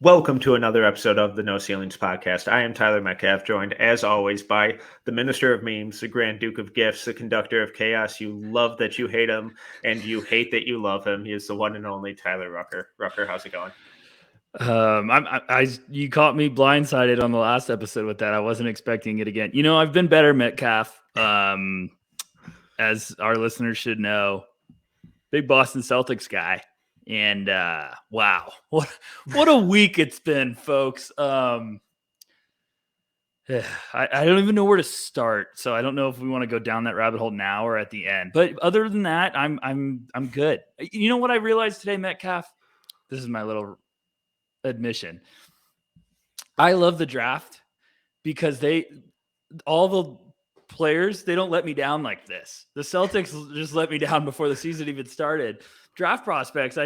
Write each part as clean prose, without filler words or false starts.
Welcome to another episode of the No Ceilings Podcast. I am Tyler Metcalf, joined as always by the Minister of Memes, the Grand Duke of Gifts, the Conductor of Chaos. You love that you hate him, and you hate that you love him. He is the one and only Tyler Rucker. Rucker, how's it going? You caught me blindsided on the last episode with that. I wasn't expecting it again. You know, I've been better, Metcalf. As our listeners should know, big Boston Celtics guy. And wow, what a week it's been, folks. I don't even know where to start, so I don't know if we want to go down that rabbit hole now or at the end. But other than that, I'm good. You know what I realized today, Metcalf? This is my little admission. I love the draft because all the players, they don't let me down like this. The Celtics just let me down before the season even started. Draft prospects, I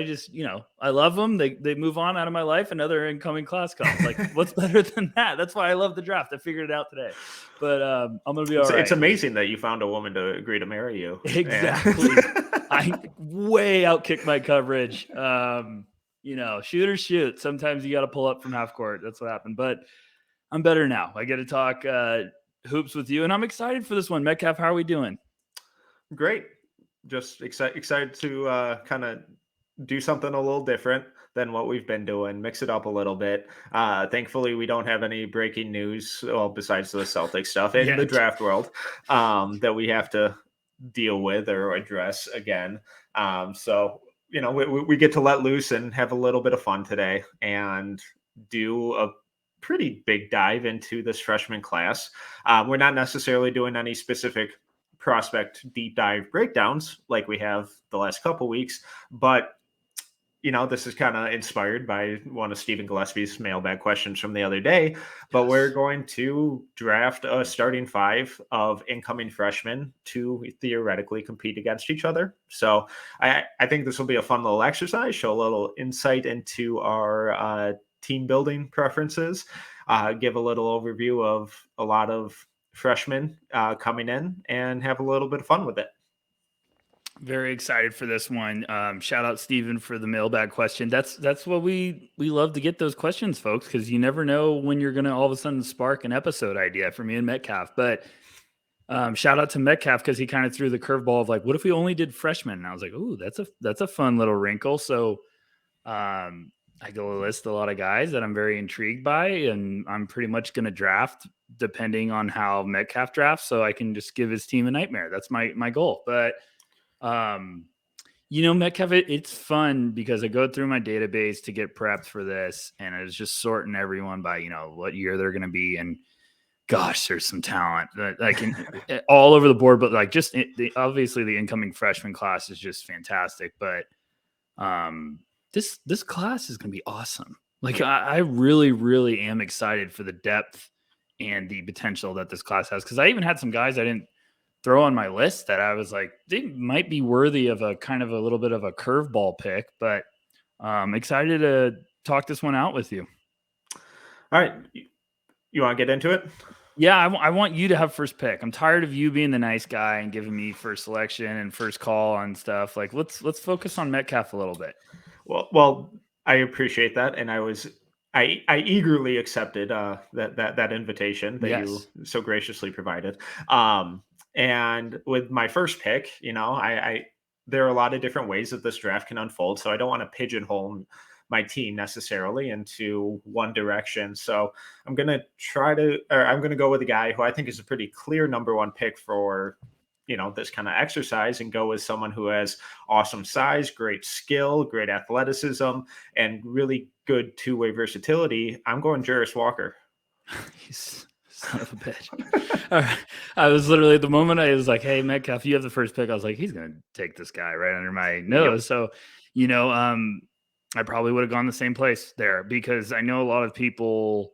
love them. They move on out of my life. Another incoming class comes. Like, what's better than that? That's why I love the draft. I figured it out today. But I'm going to be all right. It's amazing that you found a woman to agree to marry you. Exactly. I way outkicked my coverage. Shoot or shoot. Sometimes you got to pull up from half court. That's what happened. But I'm better now. I get to talk hoops with you, and I'm excited for this one. Metcalf, how are we doing? Great. Just excited to kind of do something a little different than what we've been doing, mix it up a little bit. Thankfully, we don't have any breaking news, well, besides the Celtic stuff in the draft world that we have to deal with or address again. So, we get to let loose and have a little bit of fun today and do a pretty big dive into this freshman class. We're not necessarily doing any specific prospect deep dive breakdowns like we have the last couple weeks, but this is kind of inspired by one of Stephen Gillespie's mailbag questions from the other day. But we're going to draft a starting five of incoming freshmen to theoretically compete against each other. So I think this will be a fun little exercise, show a little insight into our team building preferences, give a little overview of a lot of freshmen coming in, and have a little bit of fun with it. Very excited for this one. Shout out Steven for the mailbag question. That's what we love to get those questions, folks, because you never know when you're going to all of a sudden spark an episode idea for me and Metcalf. But shout out to Metcalf because he kind of threw the curveball of like, what if we only did freshmen? And I was like, ooh, that's a fun little wrinkle. So I go list a lot of guys that I'm very intrigued by, and I'm pretty much going to draft depending on how Metcalf drafts, so I can just give his team a nightmare. That's my goal. But Metcalf, it's fun because I go through my database to get prepped for this, and I was just sorting everyone by what year they're going to be, and gosh, there's some talent like all over the board. But like just obviously the incoming freshman class is just fantastic, but This class is going to be awesome. Like I really, really am excited for the depth and the potential that this class has. Because I even had some guys I didn't throw on my list that I was like, they might be worthy of a kind of a little bit of a curveball pick. But excited to talk this one out with you. All right. You want to get into it? Yeah, I want you to have first pick. I'm tired of you being the nice guy and giving me first selection and first call on stuff. Like let's focus on Metcalf a little bit. Well, I appreciate that, and I eagerly accepted that invitation that you so graciously provided. And with my first pick, there are a lot of different ways that this draft can unfold, so I don't want to pigeonhole my team necessarily into one direction. So I'm gonna go with a guy who I think is a pretty clear number one pick for this kind of exercise, and go with someone who has awesome size, great skill, great athleticism, and really good two-way versatility. I'm going Jairus Walker. He's son of a bitch. I was literally, the moment I was like, hey, Metcalf, you have the first pick, I was like, he's going to take this guy right under my nose. Yep. So, I probably would have gone the same place there because I know a lot of people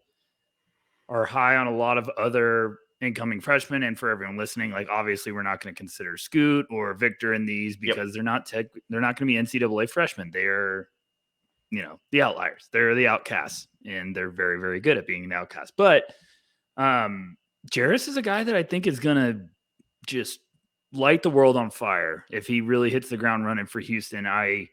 are high on a lot of other incoming freshmen, and for everyone listening, like obviously we're not going to consider Scoot or Victor in these because they're not going to be NCAA freshmen. They're, the outliers. They're the outcasts, and they're very, very good at being an outcast. But Jairus is a guy that I think is going to just light the world on fire if he really hits the ground running for Houston. I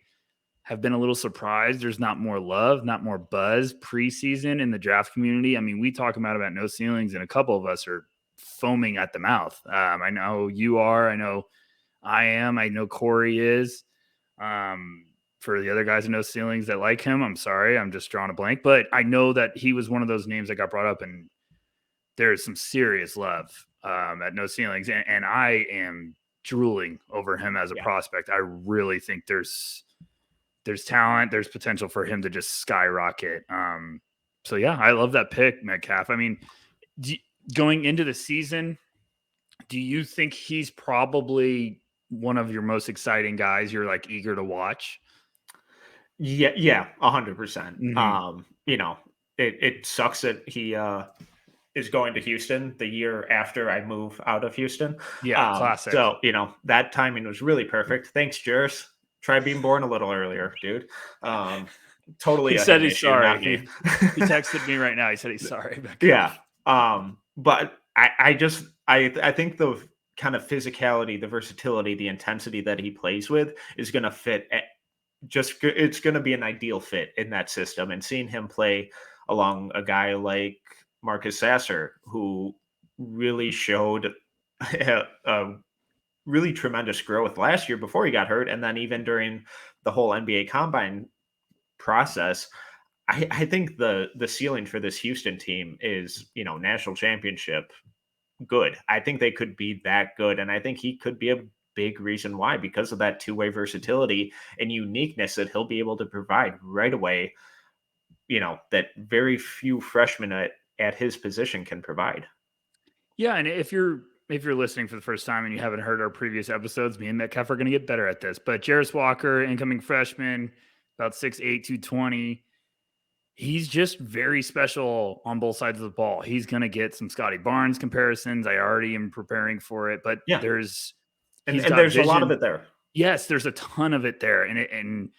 have been a little surprised there's not more love, not more buzz preseason in the draft community. I mean, we talk about no ceilings, and a couple of us are foaming at the mouth. I know you are. I know I am. I know Corey is. For the other guys in No Ceilings that like him, I'm sorry, I'm just drawing a blank. But I know that he was one of those names that got brought up, and there's some serious love at No Ceilings, and I am drooling over him as a prospect. I really think there's talent, there's potential for him to just skyrocket. So yeah, I love that pick, Metcalf. I mean, going into the season, do you think he's probably one of your most exciting guys you're like eager to watch? Yeah, 100%. It sucks that he is going to Houston the year after I move out of Houston. Yeah, classic. So, that timing was really perfect. Thanks, Jairus. Try being born a little earlier, dude. Totally. He said he's sorry. He texted me right now. He said he's sorry. Yeah. But I think the kind of physicality, the versatility, the intensity that he plays with is going to fit. It's going to be an ideal fit in that system. And seeing him play along a guy like Marcus Sasser, who really showed a really tremendous growth last year before he got hurt, and then even during the whole NBA Combine process, I think the ceiling for this Houston team is, national championship good. I think they could be that good, and I think he could be a big reason why, because of that two-way versatility and uniqueness that he'll be able to provide right away, that very few freshmen at his position can provide. Yeah, and if you're listening for the first time and you haven't heard our previous episodes, me and Metcalf are going to get better at this. But Jairus Walker, incoming freshman, about 6'8", 220. He's just very special on both sides of the ball. He's going to get some Scotty Barnes comparisons. I already am preparing for it, but there's there's a lot of it there. Yes, there's a ton of it there, and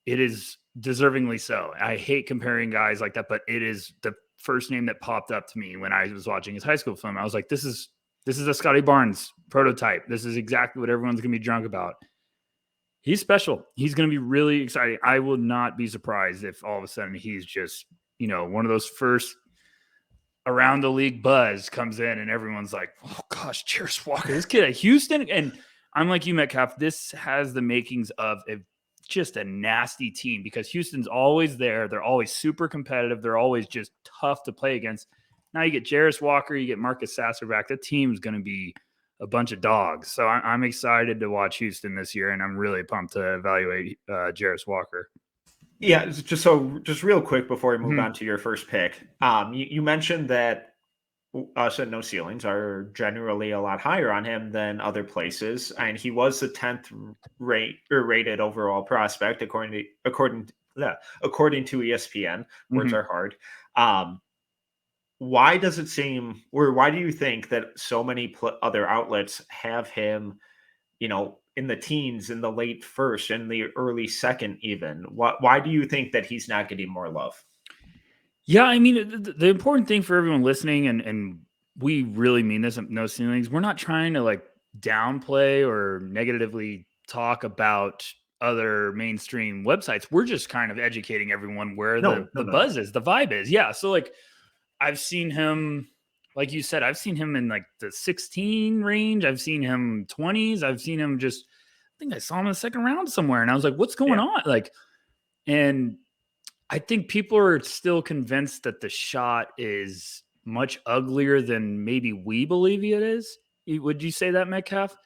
it is deservingly so. I hate comparing guys like that, but it is the first name that popped up to me when I was watching his high school film. I was like, this is a Scotty Barnes prototype. This is exactly what everyone's going to be drunk about. He's special. He's going to be really exciting. I will not be surprised if all of a sudden he's just, one of those first around the league buzz comes in and everyone's like, oh gosh, Jairus Walker, this kid at Houston. And I'm like you, Metcalf, this has the makings of just a nasty team, because Houston's always there. They're always super competitive. They're always just tough to play against. Now you get Jairus Walker, you get Marcus Sasser back. The team's going to be a bunch of dogs. So I'm excited to watch Houston this year, and I'm really pumped to evaluate Jairus Walker. Yeah, just real quick before we move on to your first pick, you mentioned that us at No Ceilings are generally a lot higher on him than other places, and he was the 10th rated overall prospect according to ESPN. Words are hard. Why does it seem, or why do you think that so many other outlets have him, in the teens, in the late first, in the early second even? Why do you think that he's not getting more love? Yeah, I mean, the important thing for everyone listening, and we really mean this at No Ceilings, we're not trying to like downplay or negatively talk about other mainstream websites. We're just kind of educating everyone where the buzz is, the vibe is. Yeah. So like, I've seen him, like you said, I've seen him in like the 16 range. I've seen him 20s. I've seen him I think I saw him in the second round somewhere. And I was like, what's going on? And I think people are still convinced that the shot is much uglier than maybe we believe it is. Would you say that, Metcalf?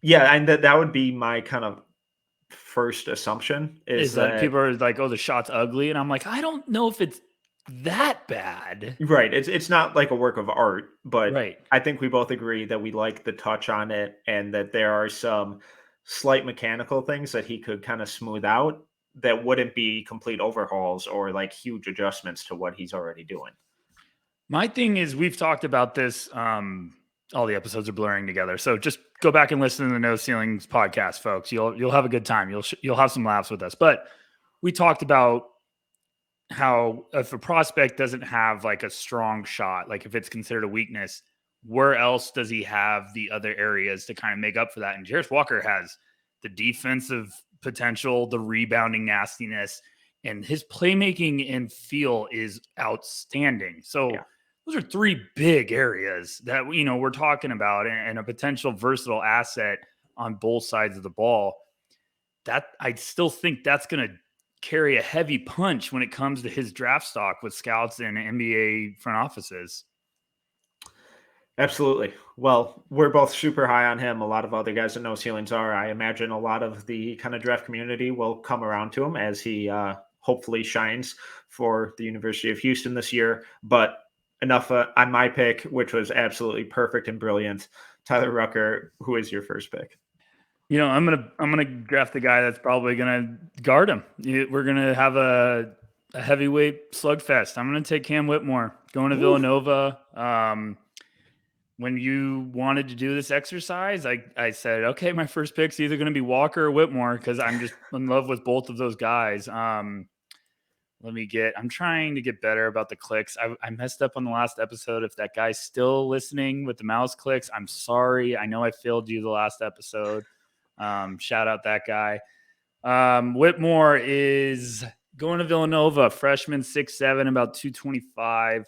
Yeah. And that would be my kind of first assumption is that people are like, oh, the shot's ugly. And I'm like, I don't know if it's that bad. Right. It's not like a work of art, but right. I think we both agree that we like the touch on it, and that there are some slight mechanical things that he could kind of smooth out that wouldn't be complete overhauls or like huge adjustments to what he's already doing. My thing is, we've talked about this. All the episodes are blurring together, so just go back and listen to the No Ceilings podcast, folks. You'll have a good time. You'll have some laughs with us. But we talked about how if a prospect doesn't have like a strong shot, like if it's considered a weakness, where else does he have the other areas to kind of make up for that? And Jairus Walker has the defensive potential, the rebounding nastiness, and his playmaking and feel is outstanding. So those are three big areas that we're talking about, and a potential versatile asset on both sides of the ball. That I still think that's going to carry a heavy punch when it comes to his draft stock with scouts and NBA front offices. Absolutely. Well, we're both super high on him. A lot of other guys that No Ceilings are. I imagine a lot of the kind of draft community will come around to him as he hopefully shines for the University of Houston this year. But enough on my pick, which was absolutely perfect and brilliant. Tyler Rucker, who is your first pick? I'm gonna draft the guy that's probably gonna guard him. We're gonna have a heavyweight slugfest. I'm gonna take Cam Whitmore going to Villanova. When you wanted to do this exercise, I said, okay, my first pick's either going to be Walker or Whitmore because I'm just in love with both of those guys. I'm trying to get better about the clicks. I messed up on the last episode. If that guy's still listening with the mouse clicks, I'm sorry. I know I failed you the last episode. Shout out that guy. Whitmore is going to Villanova, freshman, 6'7", about 225.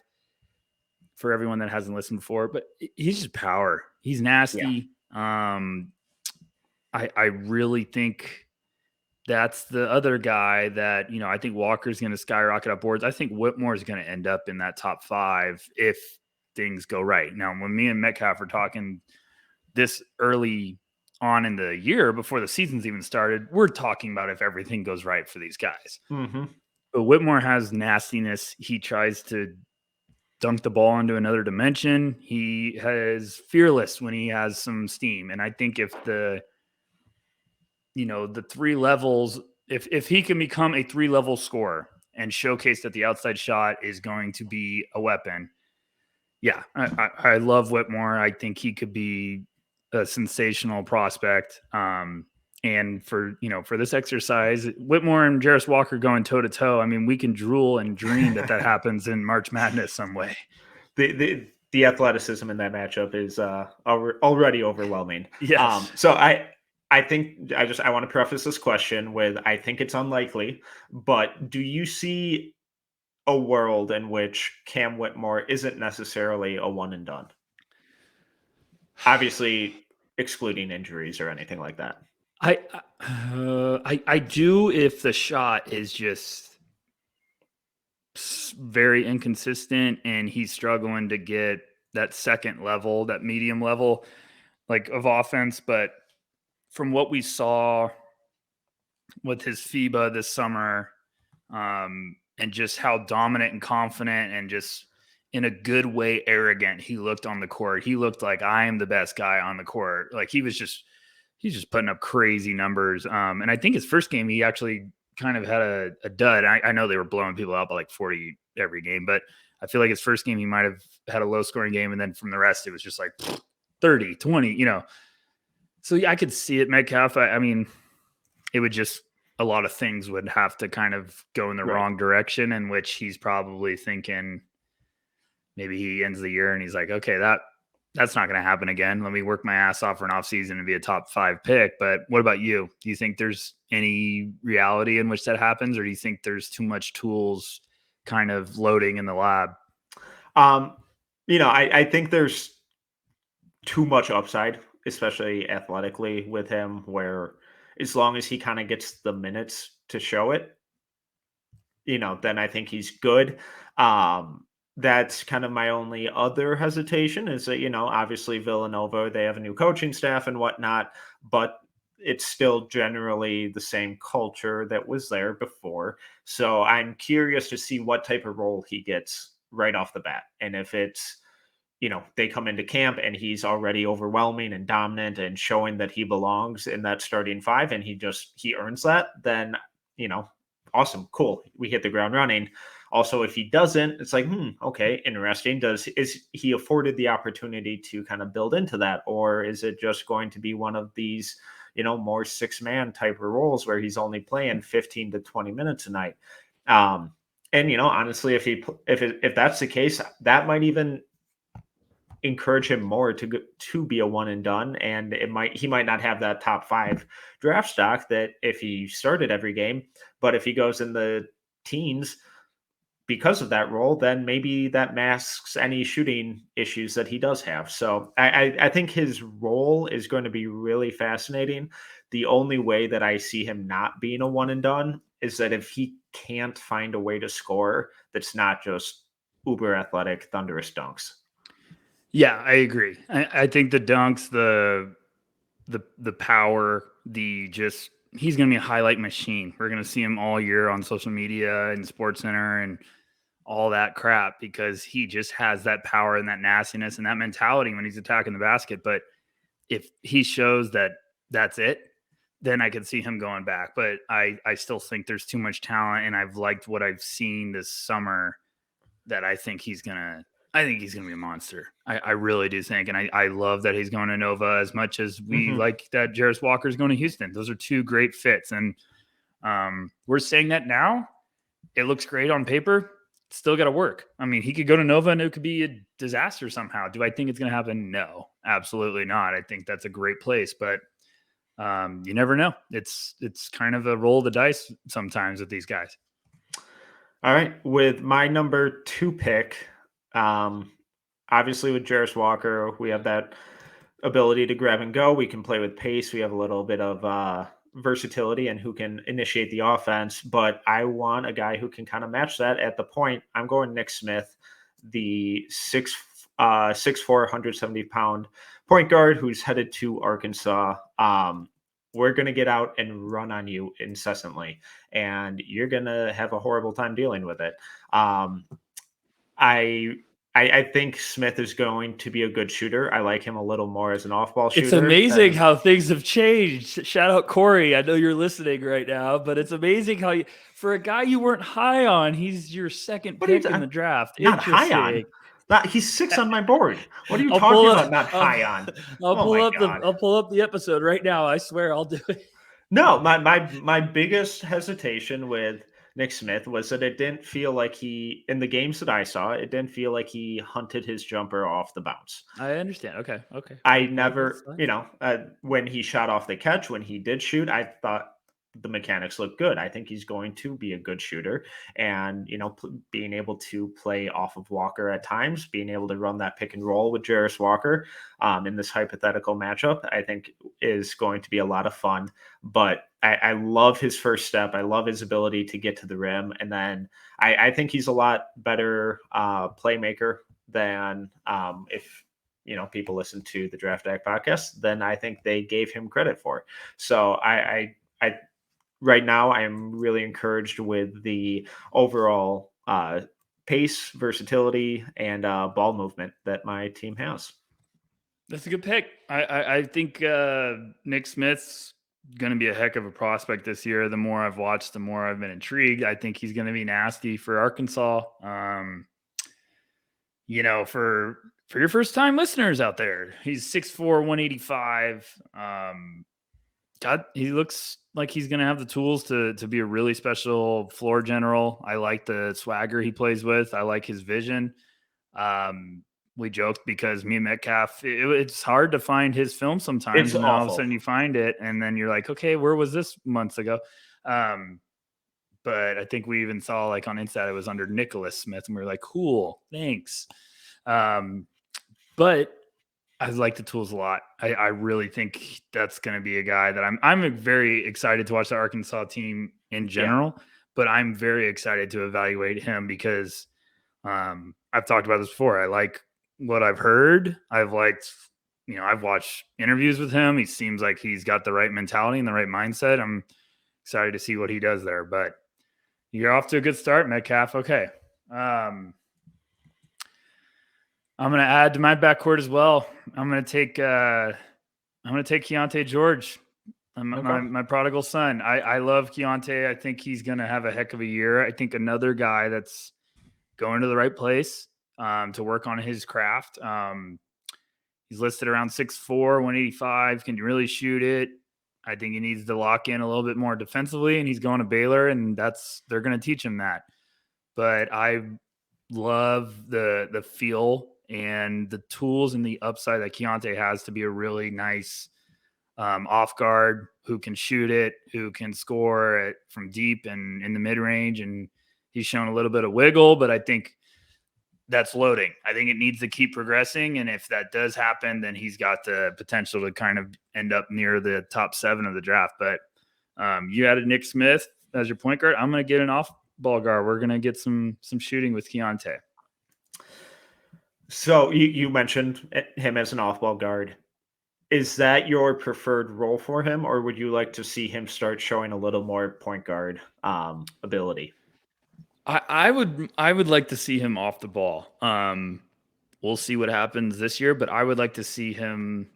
For everyone that hasn't listened before, but he's just power. He's nasty. Yeah. I really think that's the other guy that, I think Walker's going to skyrocket up boards. I think Whitmore is going to end up in that top 5 if things go right. Now, when me and Metcalf are talking this early on in the year before the season's even started, we're talking about if everything goes right for these guys. Mm-hmm. But Whitmore has nastiness. He tries to dunk the ball into another dimension. He is fearless when he has some steam. And I think if the 3 levels, if he can become a 3-level scorer and showcase that the outside shot is going to be a weapon. Yeah, I love Whitmore. I think he could be a sensational prospect. And for this exercise, Whitmore and Jairus Walker going toe to toe. I mean, we can drool and dream that happens in March Madness some way. The athleticism in that matchup is already overwhelming. Yes. So I think I want to preface this question with, I think it's unlikely, but do you see a world in which Cam Whitmore isn't necessarily a one and done? Obviously, excluding injuries or anything like that. I do if the shot is just very inconsistent and he's struggling to get that second level, that medium level, like of offense. But from what we saw with his FIBA this summer, and just how dominant and confident and just in a good way arrogant he looked on the court. He looked like, I am the best guy on the court. Like he's just putting up crazy numbers. And I think his first game, he actually kind of had a dud. I know they were blowing people out by like 40 every game, but I feel like his first game, he might have had a low scoring game. And then from the rest, it was just like 30, 20, So yeah, I could see it, Metcalf. I mean, it would just, a lot of things would have to kind of go in the wrong direction, in which he's probably thinking maybe he ends the year and he's like, okay, that's not going to happen again. Let me work my ass off for an offseason and be a top 5 pick. But what about you? Do you think there's any reality in which that happens, or do you think there's too much tools kind of loading in the lab? I think there's too much upside, especially athletically with him, where as long as he kind of gets the minutes to show it, then I think he's good. That's kind of my only other hesitation is that, obviously Villanova, they have a new coaching staff and whatnot, but it's still generally the same culture that was there before. So I'm curious to see what type of role he gets right off the bat. And if it's, they come into camp and he's already overwhelming and dominant and showing that he belongs in that starting 5 and he earns that, then, awesome, cool. We hit the ground running. Also, if he doesn't, it's like, okay, interesting. Is he afforded the opportunity to kind of build into that, or is it just going to be one of these, more 6-man type of roles where he's only playing 15 to 20 minutes a night? And honestly, if that's the case, that might even encourage him more to be a one and done, and he might not have that top 5 draft stock that if he started every game, but if he goes in the teens because of that role, then maybe that masks any shooting issues that he does have. So I think his role is going to be really fascinating. The only way that I see him not being a one and done is that if he can't find a way to score that's not just uber athletic thunderous dunks. Yeah, I agree. I think the dunks, the power, he's going to be a highlight machine. We're going to see him all year on social media and Sports Center and all that crap because he just has that power and that nastiness and that mentality when he's attacking the basket. But if he shows that that's it, then I could see him going back. But I still think there's too much talent, and I've liked what I've seen this summer that I think he's going to be a monster. I really do think. And I love that he's going to Nova as much as we like that Jairus Walker is going to Houston. Those are 2 great fits. And we're saying that now. It looks great on paper. Still got to work. I mean, he could go to Nova and it could be a disaster somehow. Do I think it's going to happen? No, absolutely not. I think that's a great place, but you never know. It's kind of a roll of the dice sometimes with these guys. All right. With my number 2 pick, obviously with Jairus Walker, we have that ability to grab and go. We can play with pace. We have a little bit of versatility and who can initiate the offense. But I want a guy who can kind of match that at the point. I'm going Nick Smith, the 6'4", 170-pound point guard who's headed to Arkansas. We're going to get out and run on you incessantly, and you're going to have a horrible time dealing with it. I think Smith is going to be a good shooter. I like him a little more as an off-ball shooter. It's amazing how things have changed. Shout out Corey. I know you're listening right now, but it's amazing how for a guy you weren't high on, he's your second pick in the draft. Not high on. He's 6 on my board. What are you talking about? Not high on. I'll pull up the episode right now. I swear I'll do it. No, my biggest hesitation with Nick Smith was that it didn't feel like in the games that I saw, it didn't feel like he hunted his jumper off the bounce. I understand. Okay. I never, when he shot off the catch, when he did shoot, I thought the mechanics look good. I think he's going to be a good shooter, and being able to play off of Walker at times, being able to run that pick and roll with Jairus Walker in this hypothetical matchup, I think is going to be a lot of fun. But I love his first step. I love his ability to get to the rim, and then I think he's a lot better playmaker than if people listen to the Draft Deck podcast, then I think they gave him credit for. So I right now, I am really encouraged with the overall pace, versatility, and ball movement that my team has. That's a good pick. I think Nick Smith's going to be a heck of a prospect this year. The more I've watched, the more I've been intrigued. I think he's going to be nasty for Arkansas. For your first time listeners out there, he's 6'4", 185. God, he looks like he's going to have the tools to be a really special floor general. I like the swagger he plays with. I like his vision. We joked because me and Metcalf, it's hard to find his film sometimes. And all of a sudden you find it and then you're like, okay, where was this months ago? But I think we even saw like on Insta, it was under Nicholas Smith and we were like, cool, thanks. But I like the tools a lot. I really think that's going to be a guy that I'm very excited to watch the Arkansas team in general, but I'm very excited to evaluate him because I've talked about this before. I like what I've heard. I've watched interviews with him. He seems like he's got the right mentality and the right mindset. I'm excited to see what he does there, but you're off to a good start, Metcalf. Okay. I'm going to add to my backcourt as well. I'm going to take Keontae George, my prodigal son. I love Keontae. I think he's going to have a heck of a year. I think another guy that's going to the right place to work on his craft. He's listed around 6'4", 185. Can really shoot it. I think he needs to lock in a little bit more defensively, and he's going to Baylor, and they're going to teach him that. But I love the feel and the tools and the upside that Keontae has to be a really nice off guard who can shoot it, who can score it from deep and in the mid range. And he's shown a little bit of wiggle, but I think that's loading. I think it needs to keep progressing. And if that does happen, then he's got the potential to kind of end up near the top 7 of the draft. But you added Nick Smith as your point guard. I'm going to get an off ball guard. We're going to get some shooting with Keontae. So you mentioned him as an off ball guard. Is that your preferred role for him, or would you like to see him start showing a little more point guard ability? I would like to see him off the ball. We'll see what happens this year, but I would like to see him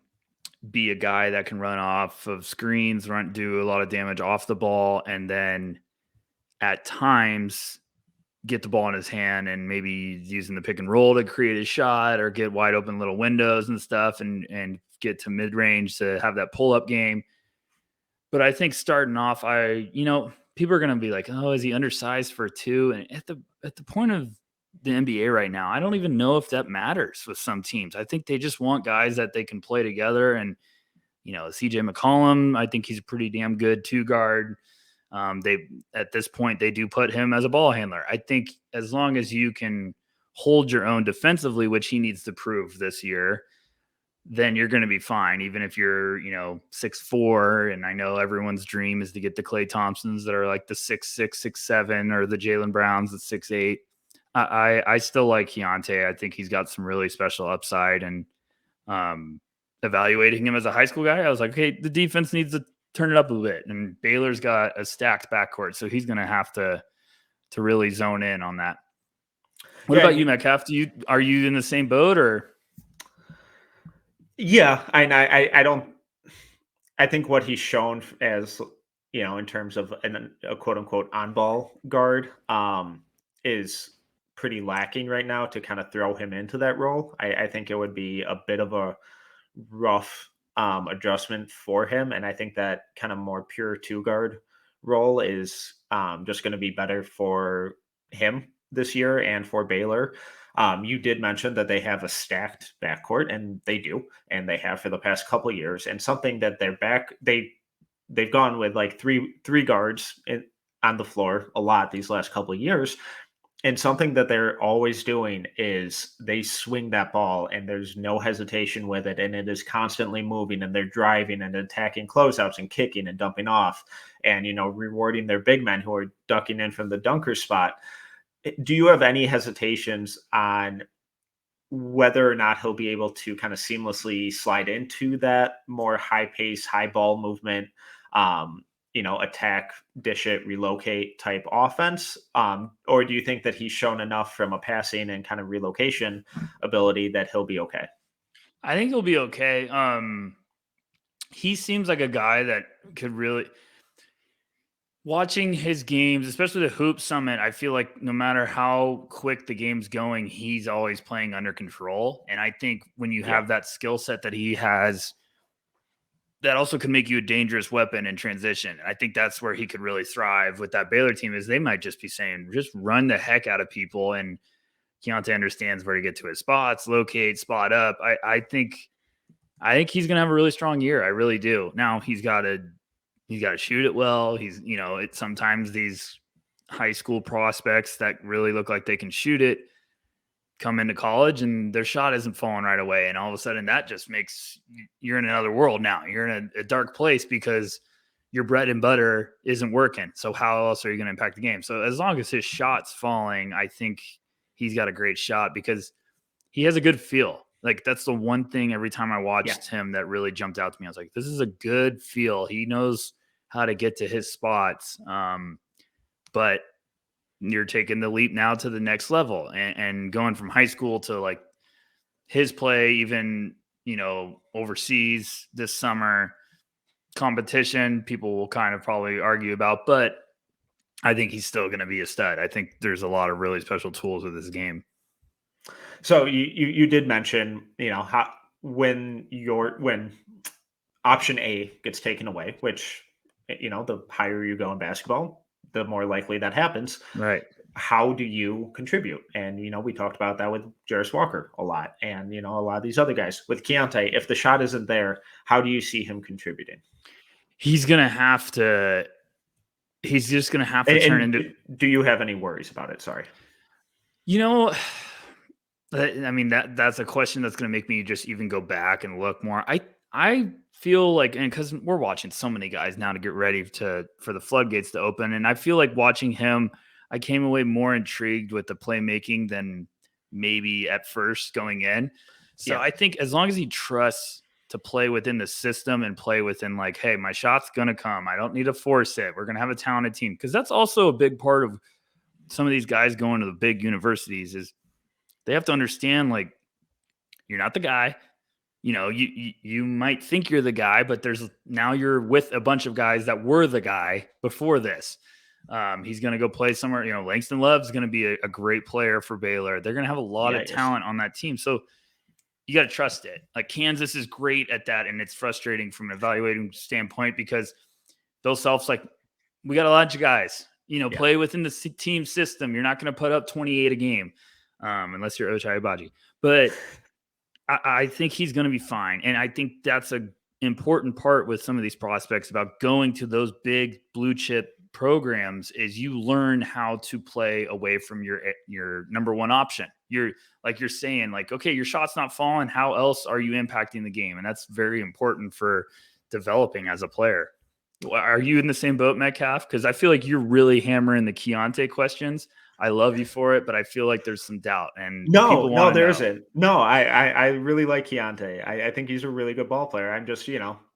be a guy that can run off of screens, do a lot of damage off the ball, and then at times get the ball in his hand and maybe using the pick and roll to create a shot or get wide open little windows and stuff and get to mid range to have that pull up game. But I think starting off, people are going to be like, oh, is he undersized for 2? And at the point of the NBA right now, I don't even know if that matters with some teams. I think they just want guys that they can play together. And, CJ McCollum, I think he's a pretty damn good 2 guard. At this point, they do put him as a ball handler. I think as long as you can hold your own defensively, which he needs to prove this year, then you're going to be fine. Even if you're, 6'4", and I know everyone's dream is to get the Klay Thompsons that are like the 6'6", 6'7", or the Jaylen Browns at 6'8". I still like Keontae. I think he's got some really special upside. And evaluating him as a high school guy, I was like, okay, the defense needs to turn it up a bit. And Baylor's got a stacked backcourt, so he's going to have to really zone in on that. What about you, Metcalf? Are you in the same boat or? Yeah, I don't. I think what he's shown as in terms of a quote unquote on ball guard is pretty lacking right now to kind of throw him into that role. I think it would be a bit of a rough adjustment for him, and I think that kind of more pure 2 guard role is just going to be better for him this year and for Baylor. You did mention that they have a stacked backcourt, and they do, and they have for the past couple of years. And something that they've gone with like three guards on the floor a lot these last couple of years. And something that they're always doing is they swing that ball, and there's no hesitation with it, and it is constantly moving, and they're driving and attacking closeouts and kicking and dumping off, and rewarding their big men who are ducking in from the dunker spot. Do you have any hesitations on whether or not he'll be able to kind of seamlessly slide into that more high pace, high ball movement, attack, dish it, relocate type offense? Or do you think that he's shown enough from a passing and kind of relocation ability that he'll be okay? I think he'll be okay. He seems like a guy that could really. Watching his games, especially the Hoop Summit, I feel like no matter how quick the game's going, he's always playing under control. And I think when you have that skill set that he has, that also can make you a dangerous weapon in transition. And I think that's where he could really thrive with that Baylor team, is they might just be saying, just run the heck out of people. And Keontae understands where to get to his spots, locate, spot up. I think he's going to have a really strong year. I really do. Now he's got to shoot it well. He's, it's sometimes these high school prospects that really look like they can shoot it come into college and their shot isn't falling right away. And all of a sudden that just makes you're in another world now. You're in a dark place because your bread and butter isn't working. So how else are you going to impact the game? So as long as his shot's falling, I think he's got a great shot because he has a good feel. Like that's the one thing every time I watched him that really jumped out to me. I was like, this is a good feel. He knows how to get to his spots. But you're taking the leap now to the next level and going from high school to like his play, even, overseas this summer competition, people will kind of probably argue about, but I think he's still going to be a stud. I think there's a lot of really special tools with this game. So you did mention, how when option A gets taken away, which, the higher you go in basketball, the more likely that happens. Right. How do you contribute? And, we talked about that with Jairus Walker a lot, and, a lot of these other guys. With Keontae, if the shot isn't there, how do you see him contributing? He's just going to have to turn into. Do you have any worries about it? Sorry. I mean, that's a question that's going to make me just even go back and look more. I feel like, and because we're watching so many guys now to get ready for the floodgates to open, and I feel like watching him, I came away more intrigued with the playmaking than maybe at first going in. So I think as long as he trusts to play within the system and play within like, hey, my shot's going to come. I don't need to force it. We're going to have a talented team. Because that's also a big part of some of these guys going to the big universities is they have to understand, like, you're not the guy. You might think you're the guy, but now you're with a bunch of guys that were the guy before this. He's going to go play somewhere. Langston Love's going to be a great player for Baylor. They're going to have a lot of talent on that team. So you got to trust it. Like Kansas is great at that. And it's frustrating from an evaluating standpoint because those selves, like, we got a lot of guys, play within the team system. You're not going to put up 28 a game. Unless you're Ochai Agbaji. But I think he's going to be fine. And I think that's an important part with some of these prospects about going to those big blue chip programs is you learn how to play away from your number one option. You're saying, like, okay, your shot's not falling. How else are you impacting the game? And that's very important for developing as a player. Are you in the same boat, Metcalf? Because I feel like you're really hammering the Keontae questions. I love you for it, but I feel like there's some doubt. And no, there isn't. No, I really like Keontae. I think he's a really good ball player. I'm just,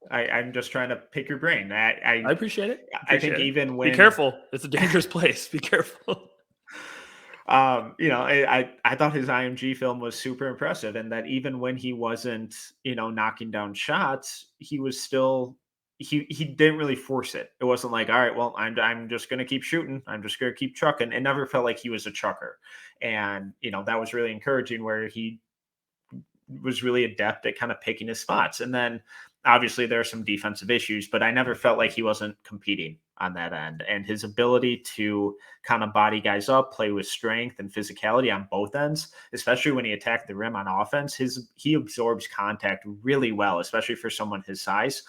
I'm just trying to pick your brain. I appreciate it. I think even when be careful, it's a dangerous place. Be careful. I thought his IMG film was super impressive, and that even when he wasn't, knocking down shots, he was still. He didn't really force it. It wasn't like, all right, well, I'm just going to keep shooting. I'm just going to keep chucking. It never felt like he was a chucker. And, that was really encouraging where he was really adept at kind of picking his spots. And then obviously there are some defensive issues, but I never felt like he wasn't competing on that end. And his ability to kind of body guys up, play with strength and physicality on both ends, especially when he attacked the rim on offense, he absorbs contact really well, especially for someone his size.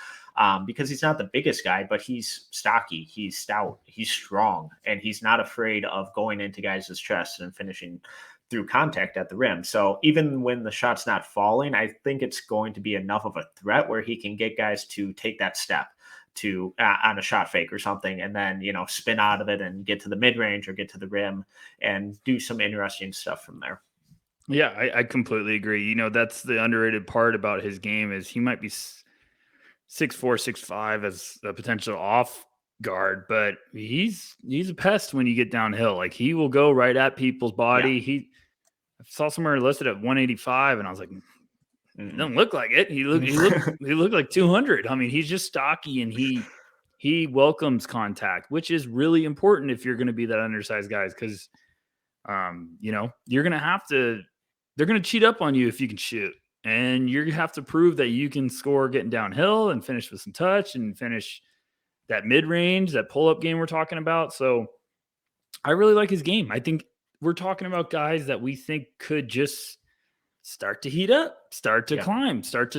Because he's not the biggest guy, but he's stocky, he's stout, he's strong, and he's not afraid of going into guys' chests and finishing through contact at the rim. So even when the shot's not falling, I think it's going to be enough of a threat where he can get guys to take that step to on a shot fake or something, and then, spin out of it and get to the mid-range or get to the rim and do some interesting stuff from there. Yeah, I completely agree. That's the underrated part about his game is he might be 6'4", 6'5" as a potential off guard, but he's a pest when you get downhill. Like he will go right at people's body. Yeah. I saw somewhere listed at 185, and I was like, it doesn't look like it. He looked like 200. I mean, he's just stocky, and he welcomes contact, which is really important if you're going to be that undersized guys, because you're going to have to. They're going to cheat up on you if you can shoot. And you have to prove that you can score getting downhill and finish with some touch and finish that mid-range, that pull-up game we're talking about. So I really like his game. I think we're talking about guys that we think could just start to heat up, start to climb, start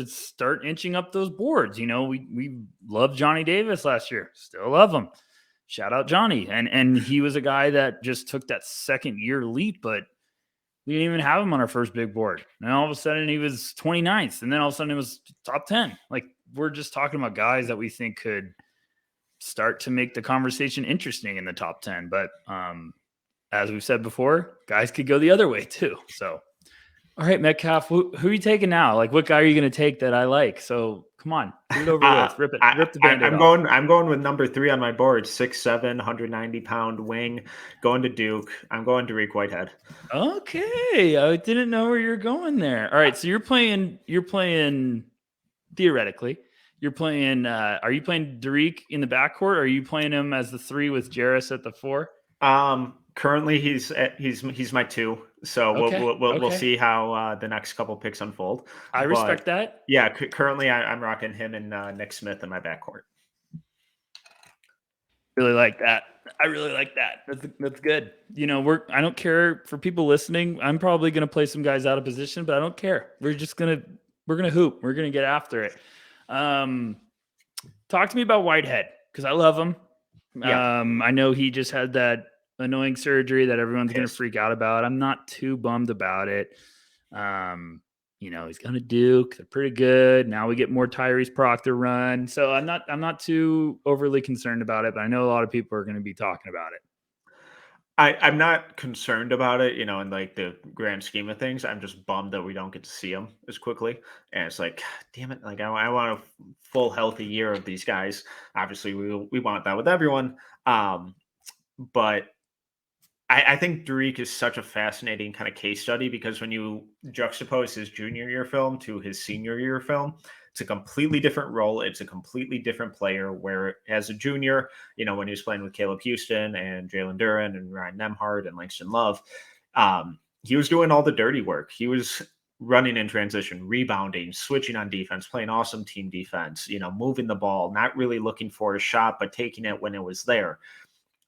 inching up those boards. We loved Johnny Davis last year. Still love him. Shout out Johnny. And he was a guy that just took that second year leap, but we didn't even have him on our first big board. And all of a sudden he was 29th. And then all of a sudden it was top 10. Like we're just talking about guys that we think could start to make the conversation interesting in the top 10. But as we've said before, guys could go the other way too. So, all right, Metcalf, who are you taking now? Like what guy are you going to take that I like? So come on, do it over with. Rip the Band-Aid off. I'm going with number 3 on my board, 6'7", 190-pound wing, going to Duke. I'm going to Dariq Whitehead. Okay, I didn't know where you're going there. All right, so you're playing theoretically. You're playing. Are you playing Derek in the backcourt? Or are you playing him as the 3 with Jairus at the 4? Currently he's my 2. So Okay. we'll Okay. see how the next couple picks unfold. I respect But that. yeah, currently I'm rocking him and Nick Smith in my backcourt. Really like that. I really like that. That's good. You know, I don't care for people listening. I'm probably gonna play some guys out of position, but I don't care. We're gonna hoop. We're gonna get after it. Talk to me about Whitehead because I love him. Yeah, I know he just had that annoying surgery that everyone's gonna pissed. freak out about. I'm not too bummed about it. You know, he's gonna Duke. They're pretty good. Now we get more Tyrese Proctor run. So I'm not too overly concerned about it, but I know a lot of people are gonna be talking about it. I'm not concerned about it, in like the grand scheme of things. I'm just bummed that we don't get to see him as quickly. And it's like, damn it, like I want a full healthy year of these guys. Obviously, we want that with everyone. But I think Derek is such a fascinating kind of case study because when you juxtapose his junior year film to his senior year film, it's a completely different role. It's a completely different player. Where as a junior, when he was playing with Caleb Houston and Jalen Duren and Ryan Nemhard and Langston Love, he was doing all the dirty work. He was running in transition, rebounding, switching on defense, playing awesome team defense, moving the ball, not really looking for a shot, but taking it when it was there.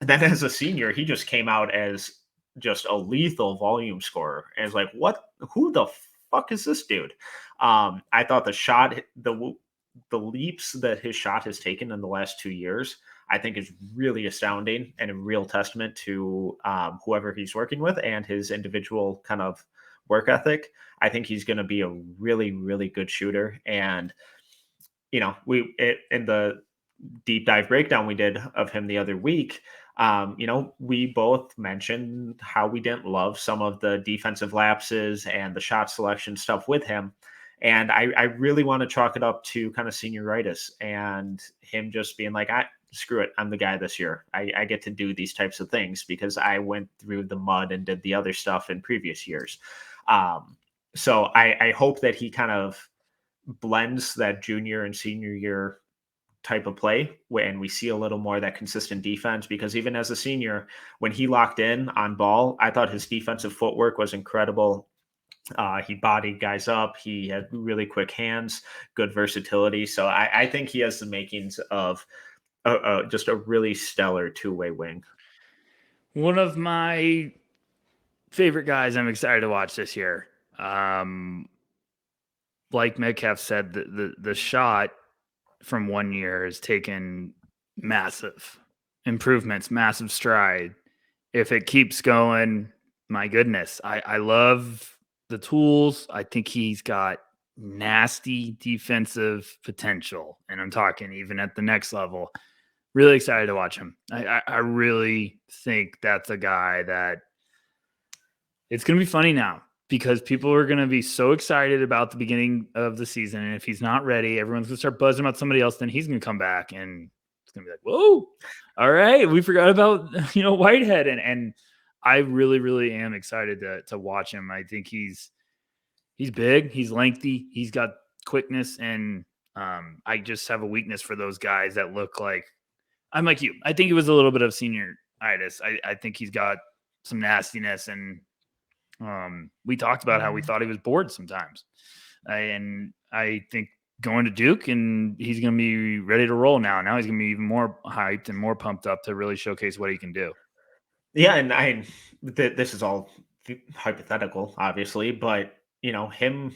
And then as a senior, he just came out as just a lethal volume scorer. And it's like, what? Who the fuck is this dude? I thought the leaps that his shot has taken in the last 2 years, I think is really astounding and a real testament to whoever he's working with and his individual kind of work ethic. I think he's going to be a really, really good shooter. And in the deep dive breakdown we did of him the other week, we both mentioned how we didn't love some of the defensive lapses and the shot selection stuff with him. And I really want to chalk it up to kind of senioritis and him just being like, screw it, I'm the guy this year. I get to do these types of things because I went through the mud and did the other stuff in previous years. So I hope that he kind of blends that junior and senior year type of play when we see a little more of that consistent defense, because even as a senior, when he locked in on ball, I thought his defensive footwork was incredible. He bodied guys up. He had really quick hands, good versatility. So I think he has the makings of just a really stellar two-way wing. One of my favorite guys I'm excited to watch this year. Like Metcalf said, the shot from 1 year has taken massive improvements, massive stride. If it keeps going, my goodness, I love the tools. I think he's got nasty defensive potential, and I'm talking even at the next level. Really excited to watch him. I really think that's a guy that it's going to be funny now because people are going to be so excited about the beginning of the season. And if he's not ready, everyone's going to start buzzing about somebody else. Then he's going to come back and it's going to be like, whoa, all right. We forgot about, Whitehead. And I really, really am excited to watch him. I think he's big, he's lengthy, he's got quickness. And I just have a weakness for those guys that look like, I'm like you. I think it was a little bit of senioritis. I think he's got some nastiness, and we talked about how we thought he was bored sometimes. And I think going to Duke, and he's going to be ready to roll now. Now he's going to be even more hyped and more pumped up to really showcase what he can do. Yeah, and this is all hypothetical, obviously, but him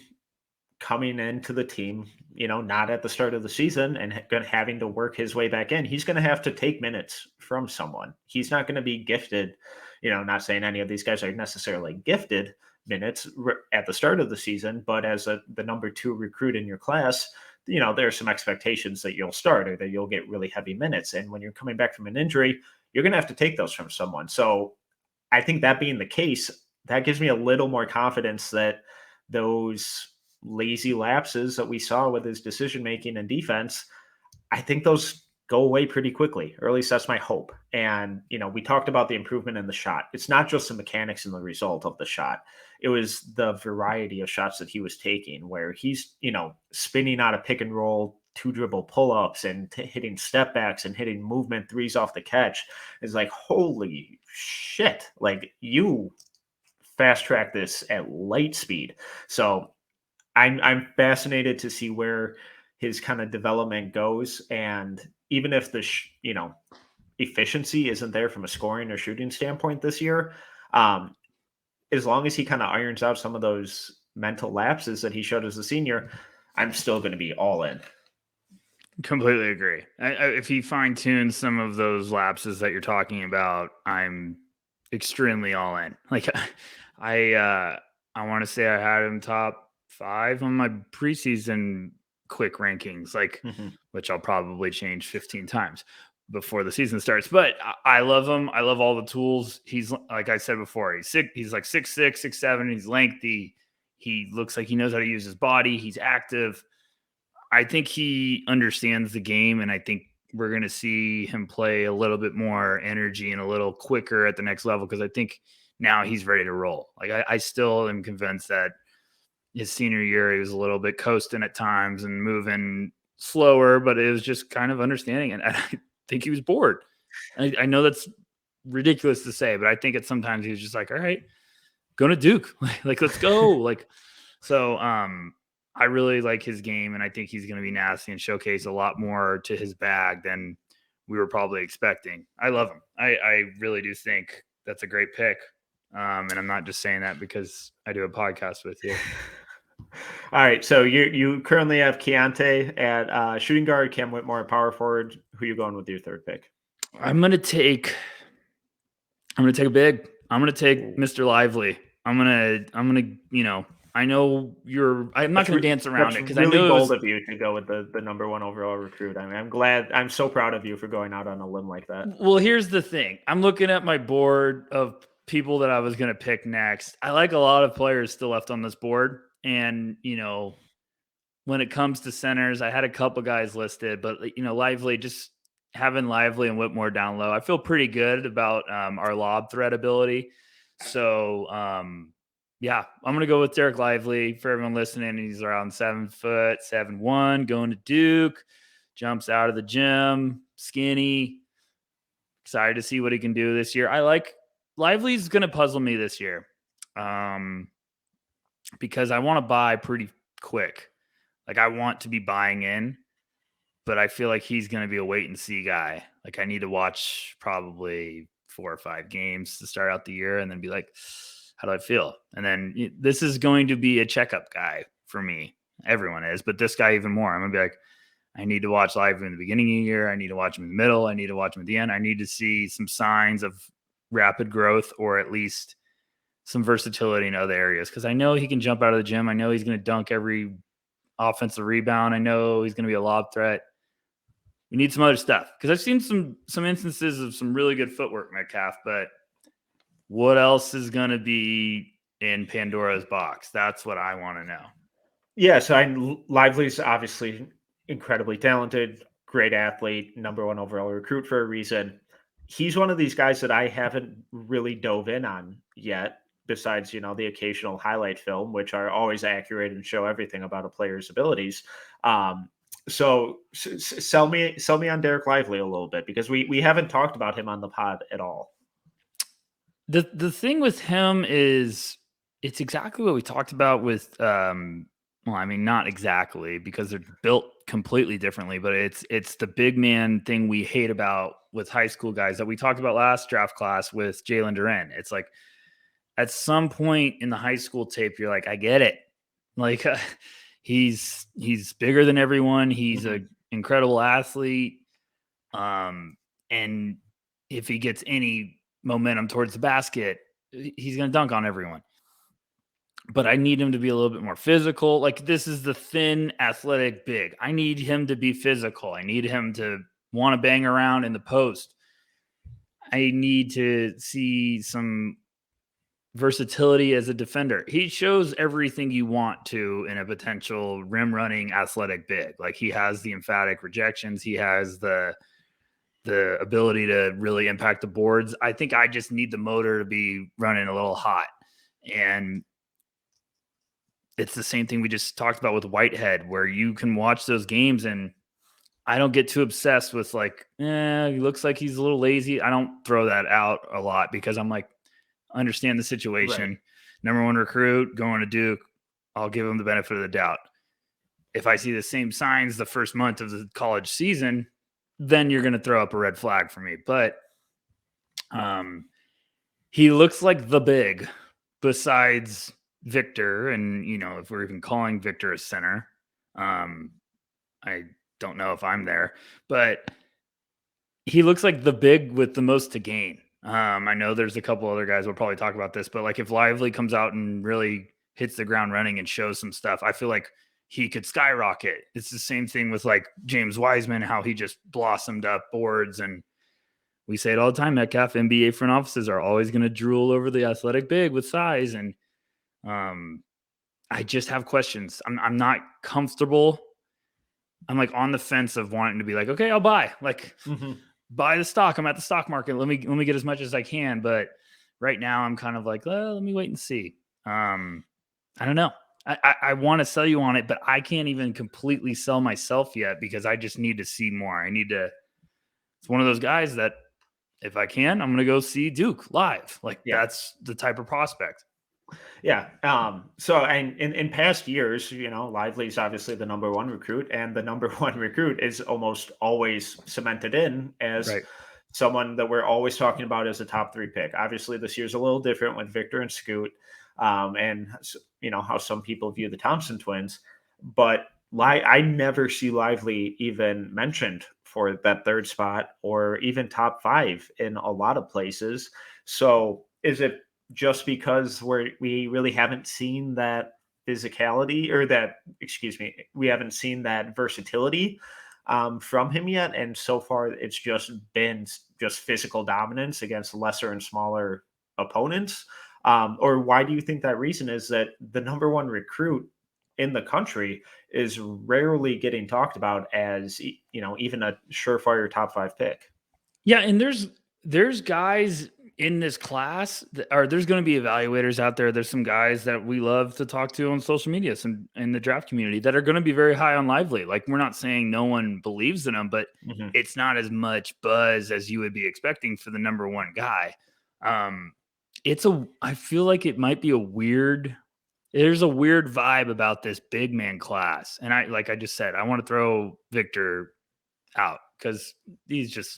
coming into the team, not at the start of the season and having to work his way back in, he's going to have to take minutes from someone. He's not going to be gifted, not saying any of these guys are necessarily gifted minutes at the start of the season, but as the number 2 recruit in your class, there are some expectations that you'll start or that you'll get really heavy minutes. And when you're coming back from an injury, you're going to have to take those from someone. So I think that being the case, that gives me a little more confidence that those lazy lapses that we saw with his decision making and defense, I think those go away pretty quickly, or at least that's my hope. And we talked about the improvement in the shot. It's not just the mechanics and the result of the shot. It was the variety of shots that he was taking, where he's spinning out of pick and roll two dribble pull-ups and hitting step backs and hitting movement threes off the catch. It's like, holy shit, like you fast track this at light speed. So I'm fascinated to see where his kind of development goes, and even if the efficiency isn't there from a scoring or shooting standpoint this year, um, as long as he kind of irons out some of those mental lapses that he showed as a senior, I'm still going to be all in. Completely agree. If he fine tunes some of those lapses that you're talking about, I'm extremely all in. Like I want to say I had him top 5 on my preseason quick rankings, like which I'll probably change 15 times before the season starts. But I love him. I love all the tools. He's, like I said before, he's like 6'6", 6'7". He's lengthy. He looks like he knows how to use his body. He's active. I think he understands the game, and I think we're going to see him play a little bit more energy and a little quicker at the next level, because I think now he's ready to roll. Like I still am convinced that his senior year he was a little bit coasting at times and moving slower, but it was just kind of understanding. And I think he was bored. I know that's ridiculous to say, but I think at sometimes he was just like, all right, going to Duke, like let's go. Like so. I really like his game, and I think he's going to be nasty and showcase a lot more to his bag than we were probably expecting. I love him. I really do think that's a great pick. And I'm not just saying that because I do a podcast with you. All right, so you currently have Keontae at shooting guard, Cam Whitmore at power forward. Who are you going with your third pick? I'm gonna take a big. I'm gonna take Mr. Lively. I'm gonna I know I'm not going to dance around it because really I know bold of you to go with the number 1 overall recruit. I mean, I'm so proud of you for going out on a limb like that. Well, here's the thing. I'm looking at my board of people that I was going to pick next. I like a lot of players still left on this board. And, when it comes to centers, I had a couple guys listed, but, Lively, just having Lively and Whitmore down low, I feel pretty good about our lob threat ability. So, yeah, I'm going to go with Derek Lively. For everyone listening, he's around 7 foot, 7'1", going to Duke, jumps out of the gym, skinny. Excited to see what he can do this year. I like Lively's going to puzzle me this year because I want to buy pretty quick. Like I want to be buying in, but I feel like he's going to be a wait and see guy. Like I need to watch probably 4 or 5 games to start out the year and then be like, how do I feel? And then this is going to be a checkup guy for me. Everyone is, but this guy even more. I'm going to be like, I need to watch Lively in the beginning of the year. I need to watch him in the middle. I need to watch him at the end. I need to see some signs of rapid growth or at least some versatility in other areas. Because I know he can jump out of the gym. I know he's going to dunk every offensive rebound. I know he's going to be a lob threat. We need some other stuff. Because I've seen some instances of some really good footwork, Metcalf, but what else is going to be in Pandora's box? That's what I want to know. Yeah, so Lively's obviously incredibly talented, great athlete, number 1 overall recruit for a reason. He's one of these guys that I haven't really dove in on yet, besides, the occasional highlight film, which are always accurate and show everything about a player's abilities. So sell me on Derek Lively a little bit, because we haven't talked about him on the pod at all. The thing with him is it's exactly what we talked about with well, I mean, not exactly because they're built completely differently, but it's the big man thing we hate about with high school guys that we talked about last draft class with Jalen Duren. It's like at some point in the high school tape, you're like, I get it. Like he's bigger than everyone. He's an incredible athlete. And if he gets any momentum towards the basket, he's going to dunk on everyone. But I need him to be a little bit more physical. Like this is the thin, athletic big. I need him to be physical. I need him to want to bang around in the post. I need to see some versatility as a defender. He shows everything you want to in a potential rim running athletic big. Like he has the emphatic rejections. He has the ability to really impact the boards. I think I just need the motor to be running a little hot. And it's the same thing we just talked about with Whitehead, where you can watch those games and I don't get too obsessed with like, he looks like he's a little lazy. I don't throw that out a lot because I'm like, understand the situation. Right. Number one recruit going to Duke. I'll give him the benefit of the doubt. If I see the same signs the first month of the college season, then you're going to throw up a red flag for me. But he looks like the big besides Victor. And, if we're even calling Victor a center, I don't know if I'm there, but he looks like the big with the most to gain. I know there's a couple other guys we'll probably talk about this, but like if Lively comes out and really hits the ground running and shows some stuff, I feel like he could skyrocket. It's the same thing with like James Wiseman, how he just blossomed up boards. And we say it all the time, Metcalf, NBA front offices are always going to drool over the athletic big with size. And I just have questions. I'm not comfortable. I'm like on the fence of wanting to be like, okay, I'll buy. Like, buy the stock. I'm at the stock market. Let me get as much as I can. But right now I'm kind of like, well, let me wait and see. I don't know. I want to sell you on it, but I can't even completely sell myself yet because I just need to see more. It's one of those guys that if I can, I'm going to go see Duke live. Like that's the type of prospect. Yeah. So, and in past years, Lively is obviously the number one recruit, and the number one recruit is almost always cemented in as someone that we're always talking about as a top 3 pick. Obviously, this year's a little different with Victor and Scoot, and how some people view the Thompson twins, but I never see Lively even mentioned for that 3rd spot or even top 5 in a lot of places. So, is it just because we really haven't seen that physicality or we haven't seen that versatility from him yet? And so far it's just been physical dominance against lesser and smaller opponents. Or why do you think that reason is that the number one recruit in the country is rarely getting talked about as, even a surefire top 5 pick? Yeah. And there's guys in this class there's going to be evaluators out there. There's some guys that we love to talk to on social media, some in the draft community that are going to be very high on Lively. Like we're not saying no one believes in him, but it's not as much buzz as you would be expecting for the number one guy. I feel like it might be there's a weird vibe about this big man class. And like I just said, I want to throw Victor out because he's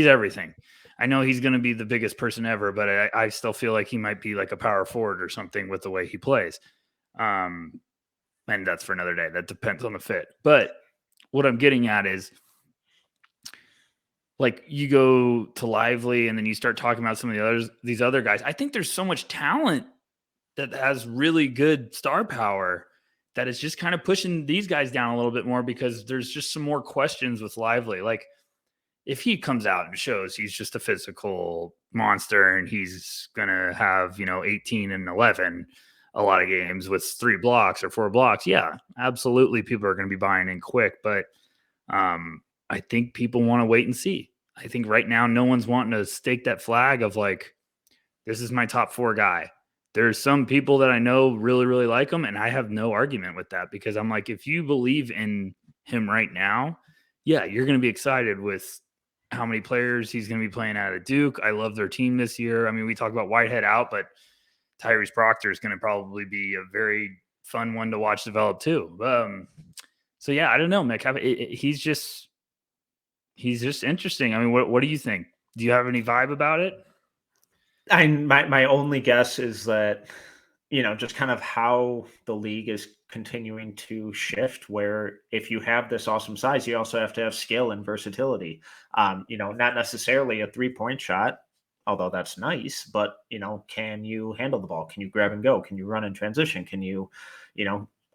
everything. I know he's going to be the biggest person ever, but I still feel like he might be like a power forward or something with the way he plays. And that's for another day. That depends on the fit. But what I'm getting at is like you go to Lively and then you start talking about some of these other guys. I think there's so much talent that has really good star power that it's just kind of pushing these guys down a little bit more because there's just some more questions with Lively. Like, if he comes out and shows he's just a physical monster and he's going to have, 18 and 11, a lot of games with 3 blocks or 4 blocks. Yeah, absolutely. People are going to be buying in quick, but I think people want to wait and see. I think right now, no one's wanting to stake that flag of like, this is my top 4 guy. There's some people that I know really, really like him. And I have no argument with that because I'm like, if you believe in him right now, yeah, you're going to be excited with how many players he's going to be playing out of Duke. I love their team this year. I mean, we talk about Whitehead out, but Tyrese Proctor is going to probably be a very fun one to watch develop too. So yeah, I don't know, Mick. He's just interesting. I mean, what do you think? Do you have any vibe about it? My only guess is that, just kind of how the league is continuing to shift, where if you have this awesome size, you also have to have skill and versatility. Not necessarily a 3-point shot, although that's nice, but, can you handle the ball? Can you grab and go? Can you run in transition? Can you,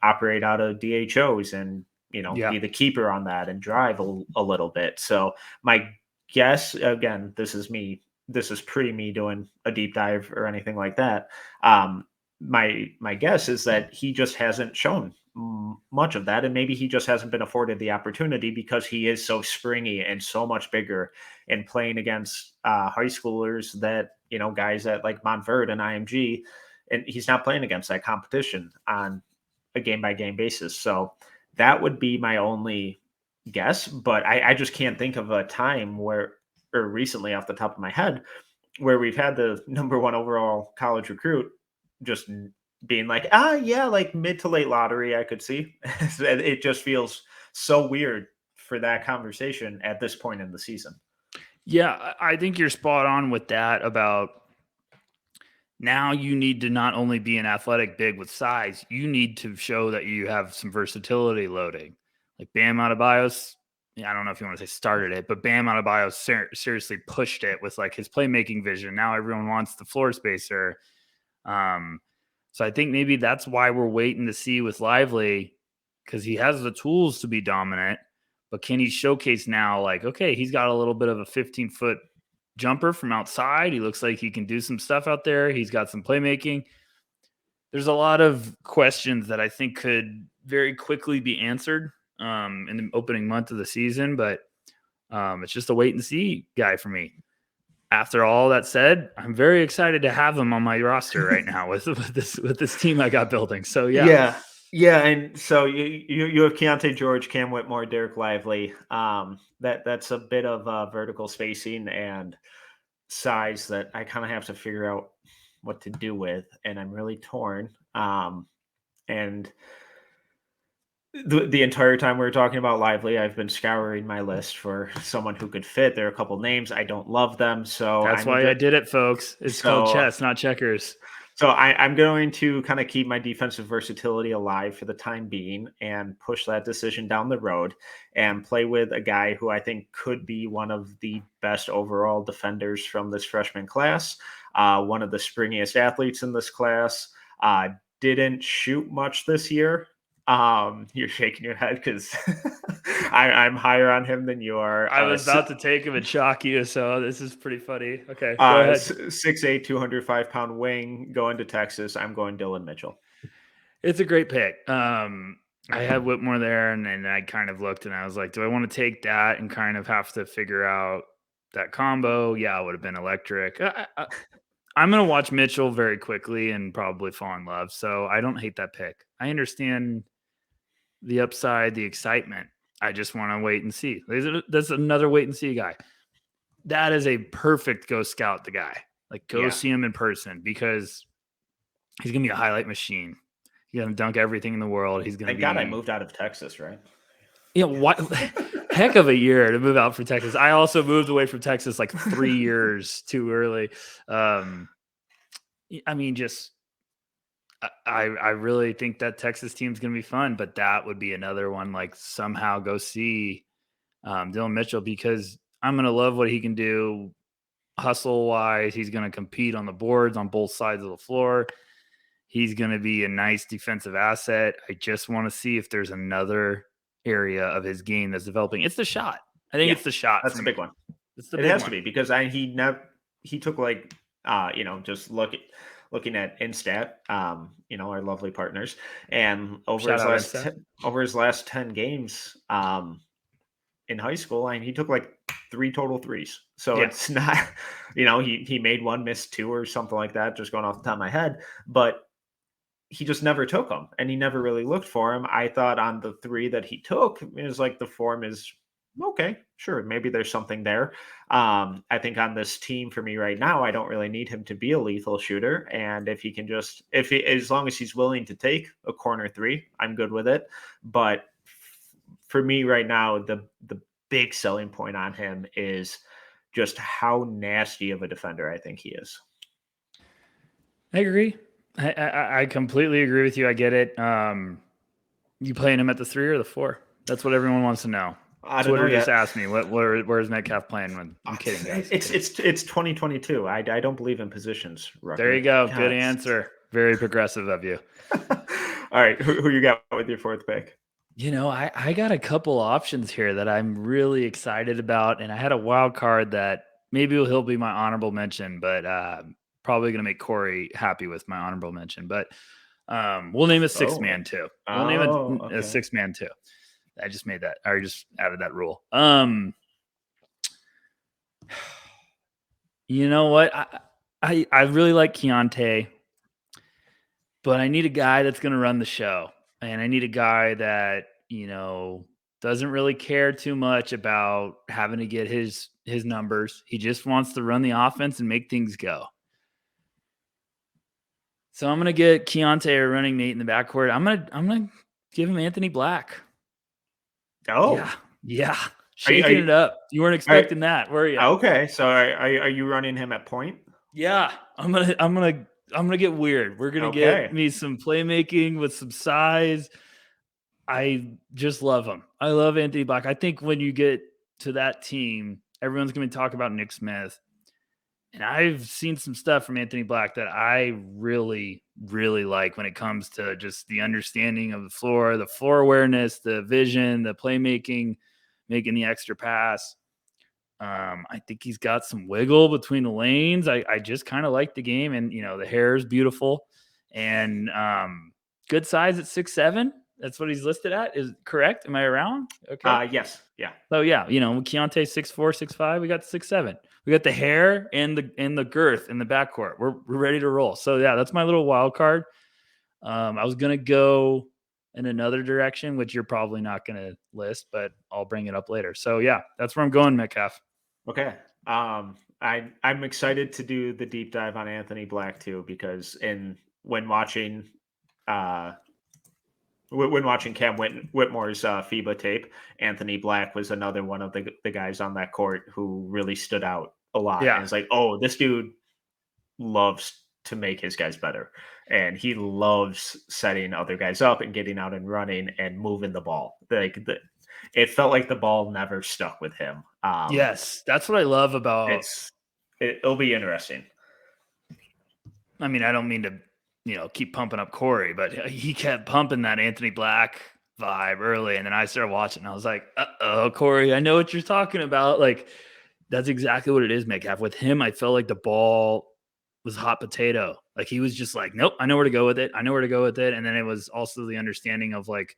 operate out of DHOs and, be the keeper on that and drive a little bit? So my guess, again, this is pre me doing a deep dive or anything like that. My guess is that he just hasn't shown much of that, and maybe he just hasn't been afforded the opportunity because he is so springy and so much bigger and playing against high schoolers that guys at like Montverde and IMG, and he's not playing against that competition on a game by game basis. So that would be my only guess, but I just can't think of a time where, or recently off the top of my head, where we've had the number one overall college recruit just being like, yeah, like mid to late lottery, I could see. It just feels so weird for that conversation at this point in the season. Yeah, I think you're spot on with that about now you need to not only be an athletic big with size, you need to show that you have some versatility loading. Like Bam Adebayo's, I don't know if you want to say started it, but Bam Adebayo seriously pushed it with like his playmaking vision. Now everyone wants the floor spacer. So I think maybe that's why we're waiting to see with Lively, because he has the tools to be dominant, but can he showcase now, like, okay, he's got a little bit of a 15-foot jumper from outside. He looks like he can do some stuff out there. He's got some playmaking. There's a lot of questions that I think could very quickly be answered in the opening month of the season, but it's just a wait and see guy for me. After all that said, I'm very excited to have him on my roster right now with this team I got building. So Yeah, and so you have Keontae George, Cam Whitmore, Derek Lively. That's a bit of vertical spacing and size that I kind of have to figure out what to do with, and I'm really torn. And the entire time we were talking about Lively, I've been scouring my list for someone who could fit. There are a couple names. I don't love them, so that's why I did it, folks. It's called so chess, not checkers. so I'm going to kind of keep my defensive versatility alive for the time being and push that decision down the road and play with a guy who I think could be one of the best overall defenders from this freshman class, one of the springiest athletes in this class. Didn't shoot much this year. You're shaking your head because I'm higher on him than you are. I was about to take him and shock you, so this is pretty funny. Okay, go ahead. 6'8", 205-pound wing going to Texas. I'm going Dylan Mitchell. It's a great pick. I had Whitmore there, and then I kind of looked, and I was like, do I want to take that and kind of have to figure out that combo? Yeah, it would have been electric. I'm going to watch Mitchell very quickly and probably fall in love, so I don't hate that pick. I understand the upside, the excitement. I just want to wait and see. That's another wait and see guy. That is a perfect go scout the guy. Like go see him in person because he's gonna be a highlight machine. He's gonna dunk everything in the world. He's gonna. Thank God I moved out of Texas, right? Yeah, what heck of a year to move out for Texas. I also moved away from Texas like 3 years too early. I mean, just I really think that Texas team's going to be fun, but that would be another one. Like somehow go see Dylan Mitchell because I'm going to love what he can do hustle wise. He's going to compete on the boards on both sides of the floor. He's going to be a nice defensive asset. I just want to see if there's another area of his game that's developing. It's the shot. I think it's the shot. That's the big one. It has to be because he took like just looking at Instat, our lovely partners, and over his last 10 games in high school, and he took like 3 total threes. So it's not, he made one, missed 2 or something like that, just going off the top of my head, but he just never took them, and he never really looked for him. I thought on the 3 that he took, it was like the form is okay, sure, maybe there's something there. I think on this team for me right now, I don't really need him to be a lethal shooter. And if he can as long as he's willing to take a corner 3, I'm good with it. But for me right now, the big selling point on him is just how nasty of a defender I think he is. I agree. I completely agree with you. I get it. You playing him at the 3 or the 4? That's what everyone wants to know. Twitter just asked me, where's Metcalf playing when? I'm kidding, guys. It's 2022. I don't believe in positions. Rucker. There you go. God. Good answer. Very progressive of you. All right. Who you got with your 4th pick? I got a couple options here that I'm really excited about. And I had a wild card that maybe he'll be my honorable mention, but probably going to make Corey happy with my honorable mention. But we'll name a 6-man too. We'll name a 6-man too. I just made that. I just added that rule. You know what? I really like Keontae, but I need a guy that's going to run the show, and I need a guy that Doesn't really care too much about having to get his numbers. He just wants to run the offense and make things go. So I'm gonna get Keontae a running mate in the backcourt. I'm gonna give him Anthony Black. Oh, yeah, are shaking you, it up. You weren't expecting that, were you? okay. So are you running him at point? Yeah, I'm gonna get weird. We're gonna get Okay. me some playmaking with some size. I just love him. I love Anthony Black. I think when you get to that team, everyone's going to talk about Nick Smith. And I've seen some stuff from Anthony Black that I really, really like when it comes to just the understanding of the floor awareness, the vision, the playmaking, making the extra pass. I think he's got some wiggle between the lanes. I just kind of like the game, and the hair is beautiful, and good size at 6'7". That's what he's listed at. Is correct? Am I around? Okay. Yes. Yeah. So yeah, Keontae 6'4", 6'5". We got the 6'7". We got the hair and the girth in the backcourt. We're ready to roll. So yeah, that's my little wild card. I was gonna go in another direction, which you're probably not gonna list, but I'll bring it up later. So yeah, that's where I'm going, Metcalf. Okay. I'm excited to do the deep dive on Anthony Black too, because when watching Cam Whitmore's FIBA tape, Anthony Black was another one of the guys on that court who really stood out a lot. Yeah. And it's like, oh, this dude loves to make his guys better. And he loves setting other guys up and getting out and running and moving the ball. It felt like the ball never stuck with him. Yes, that's what I love about. It'll be interesting. I mean, I don't mean to, keep pumping up Corey, but he kept pumping that Anthony Black vibe early, and then I started watching, and I was like, "Uh-oh, Corey, I know what you're talking about." Like, that's exactly what it is, Metcalf. With him, I felt like the ball was hot potato. Like, he was just like, "Nope, I know where to go with it. I know where to go with it." And then it was also the understanding of like,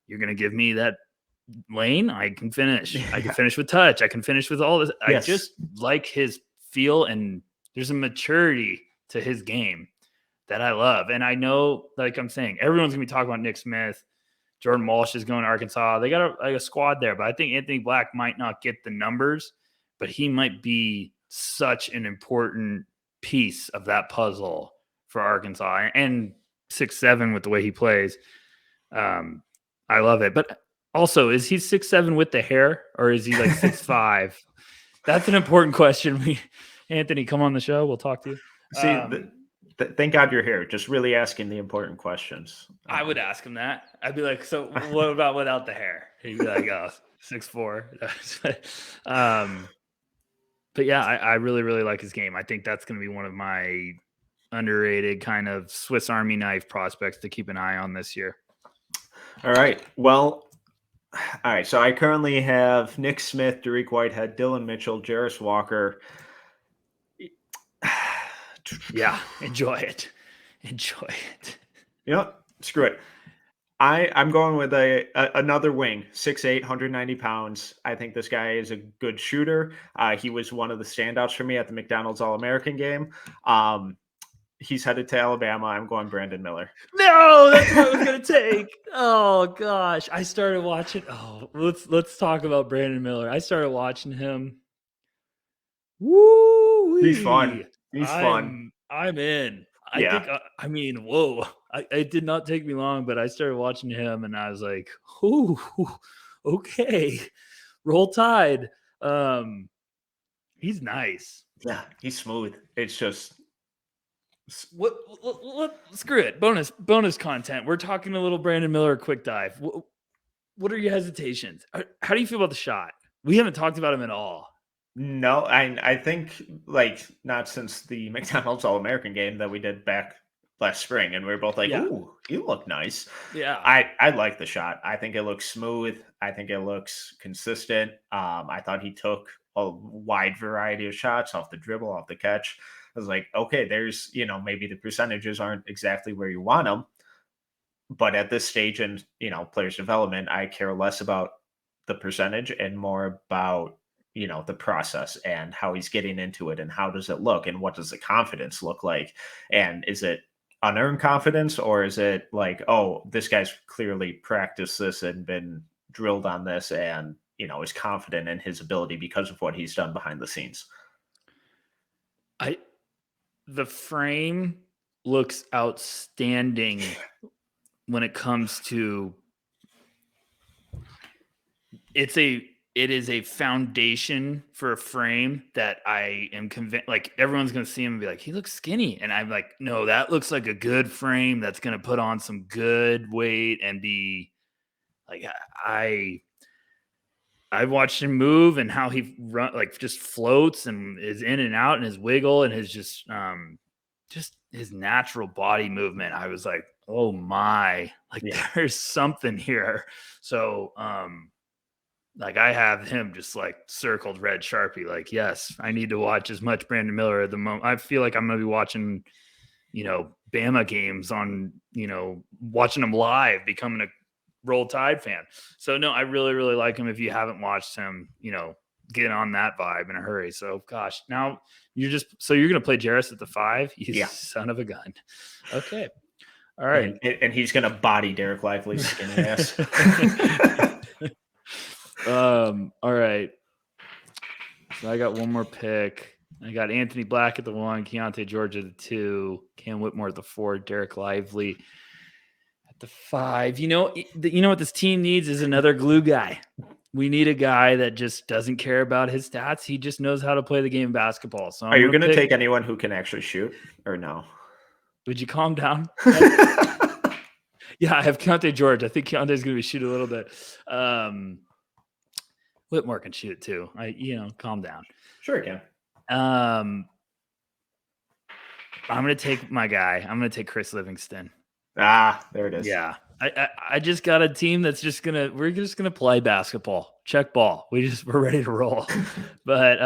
"You're gonna give me that lane, I can finish. I can finish with touch. I can finish with all this." Yes. I just like his feel, and there's a maturity to his game that I love. And I know, like I'm saying, everyone's gonna be talking about Nick Smith. Jordan Walsh is going to Arkansas. They got a squad there, but I think Anthony Black might not get the numbers, but he might be such an important piece of that puzzle for Arkansas. And 6'7" with the way he plays. I love it. But also, is he 6'7" with the hair, or is he like 6'5"? That's an important question. Anthony, come on the show. We'll talk to you. See, thank God you're here. Just really asking the important questions. I would ask him that. I'd be like, "So what about without the hair?" He'd be like, "Oh, 6'4". But yeah, I really, really like his game. I think that's going to be one of my underrated kind of Swiss Army knife prospects to keep an eye on this year. All right. Well, all right. So I currently have Nick Smith, Dariq Whitehead, Dylan Mitchell, Jairus Walker. Yeah, enjoy it. Enjoy it. Screw it. I'm going with another wing, 6'8", 190 pounds. I think this guy is a good shooter. He was one of the standouts for me at the McDonald's All-American game. He's headed to Alabama. I'm going Brandon Miller. No, that's what I was gonna take. Oh gosh, I started watching. Oh, let's talk about Brandon Miller. I started watching him. Woo! He's fun. He's fun. I'm in. Yeah. I mean, whoa! It did not take me long, but I started watching him, and I was like, "Ooh, okay, roll Tide." He's nice. Yeah, he's smooth. It's just what screw it. Bonus content. We're talking a little Brandon Miller quick dive. What are your hesitations? How do you feel about the shot? We haven't talked about him at all. No, I think like not since the McDonald's All-American game that we did back last spring, and we were both like, Yeah. "Ooh, you look nice." Yeah. I like the shot. I think it looks smooth. I think it looks consistent. I thought he took a wide variety of shots off the dribble, off the catch. I was like, okay, there's, maybe the percentages aren't exactly where you want them, but at this stage in, players development, I care less about the percentage and more about, the process and how he's getting into it and how does it look and what does the confidence look like? And is it unearned confidence, or is it like, oh, this guy's clearly practiced this and been drilled on this and, is confident in his ability because of what he's done behind the scenes. The frame looks outstanding when it comes to it is a foundation for a frame that I am convinced, like, everyone's going to see him and be like, he looks skinny. And I'm like, no, that looks like a good frame that's going to put on some good weight and be like, I watched him move and how he just floats and is in and out and his wiggle and his just his natural body movement. I was like, oh my, like there's something here. So, like I have him just like circled red Sharpie. Like, yes, I need to watch as much Brandon Miller at the moment. I feel like I'm going to be watching, Bama games on, watching them live, becoming a Roll Tide fan. So no, I really, really like him. If you haven't watched him, get on that vibe in a hurry. So gosh, now you're going to play Jairus at the 5. You son of a gun. Okay. All right. And he's going to body Derek Lively's skinny ass. All right. So I got one more pick. I got Anthony Black at the 1, Keontae George at the 2, Cam Whitmore at the 4, Derek Lively at the 5. You know what this team needs is another glue guy. We need a guy that just doesn't care about his stats. He just knows how to play the game of basketball. So are you going to take anyone who can actually shoot or no? Would you calm down? Yeah, I have Keontae George. I think Keontae's going to be shooting a little bit. Whitmore can shoot too. Calm down. Sure he can. I'm going to take my guy. I'm going to take Chris Livingston. Ah, there it is. Yeah. I just got a team that's we're just going to play basketball, check ball. We're ready to roll. But,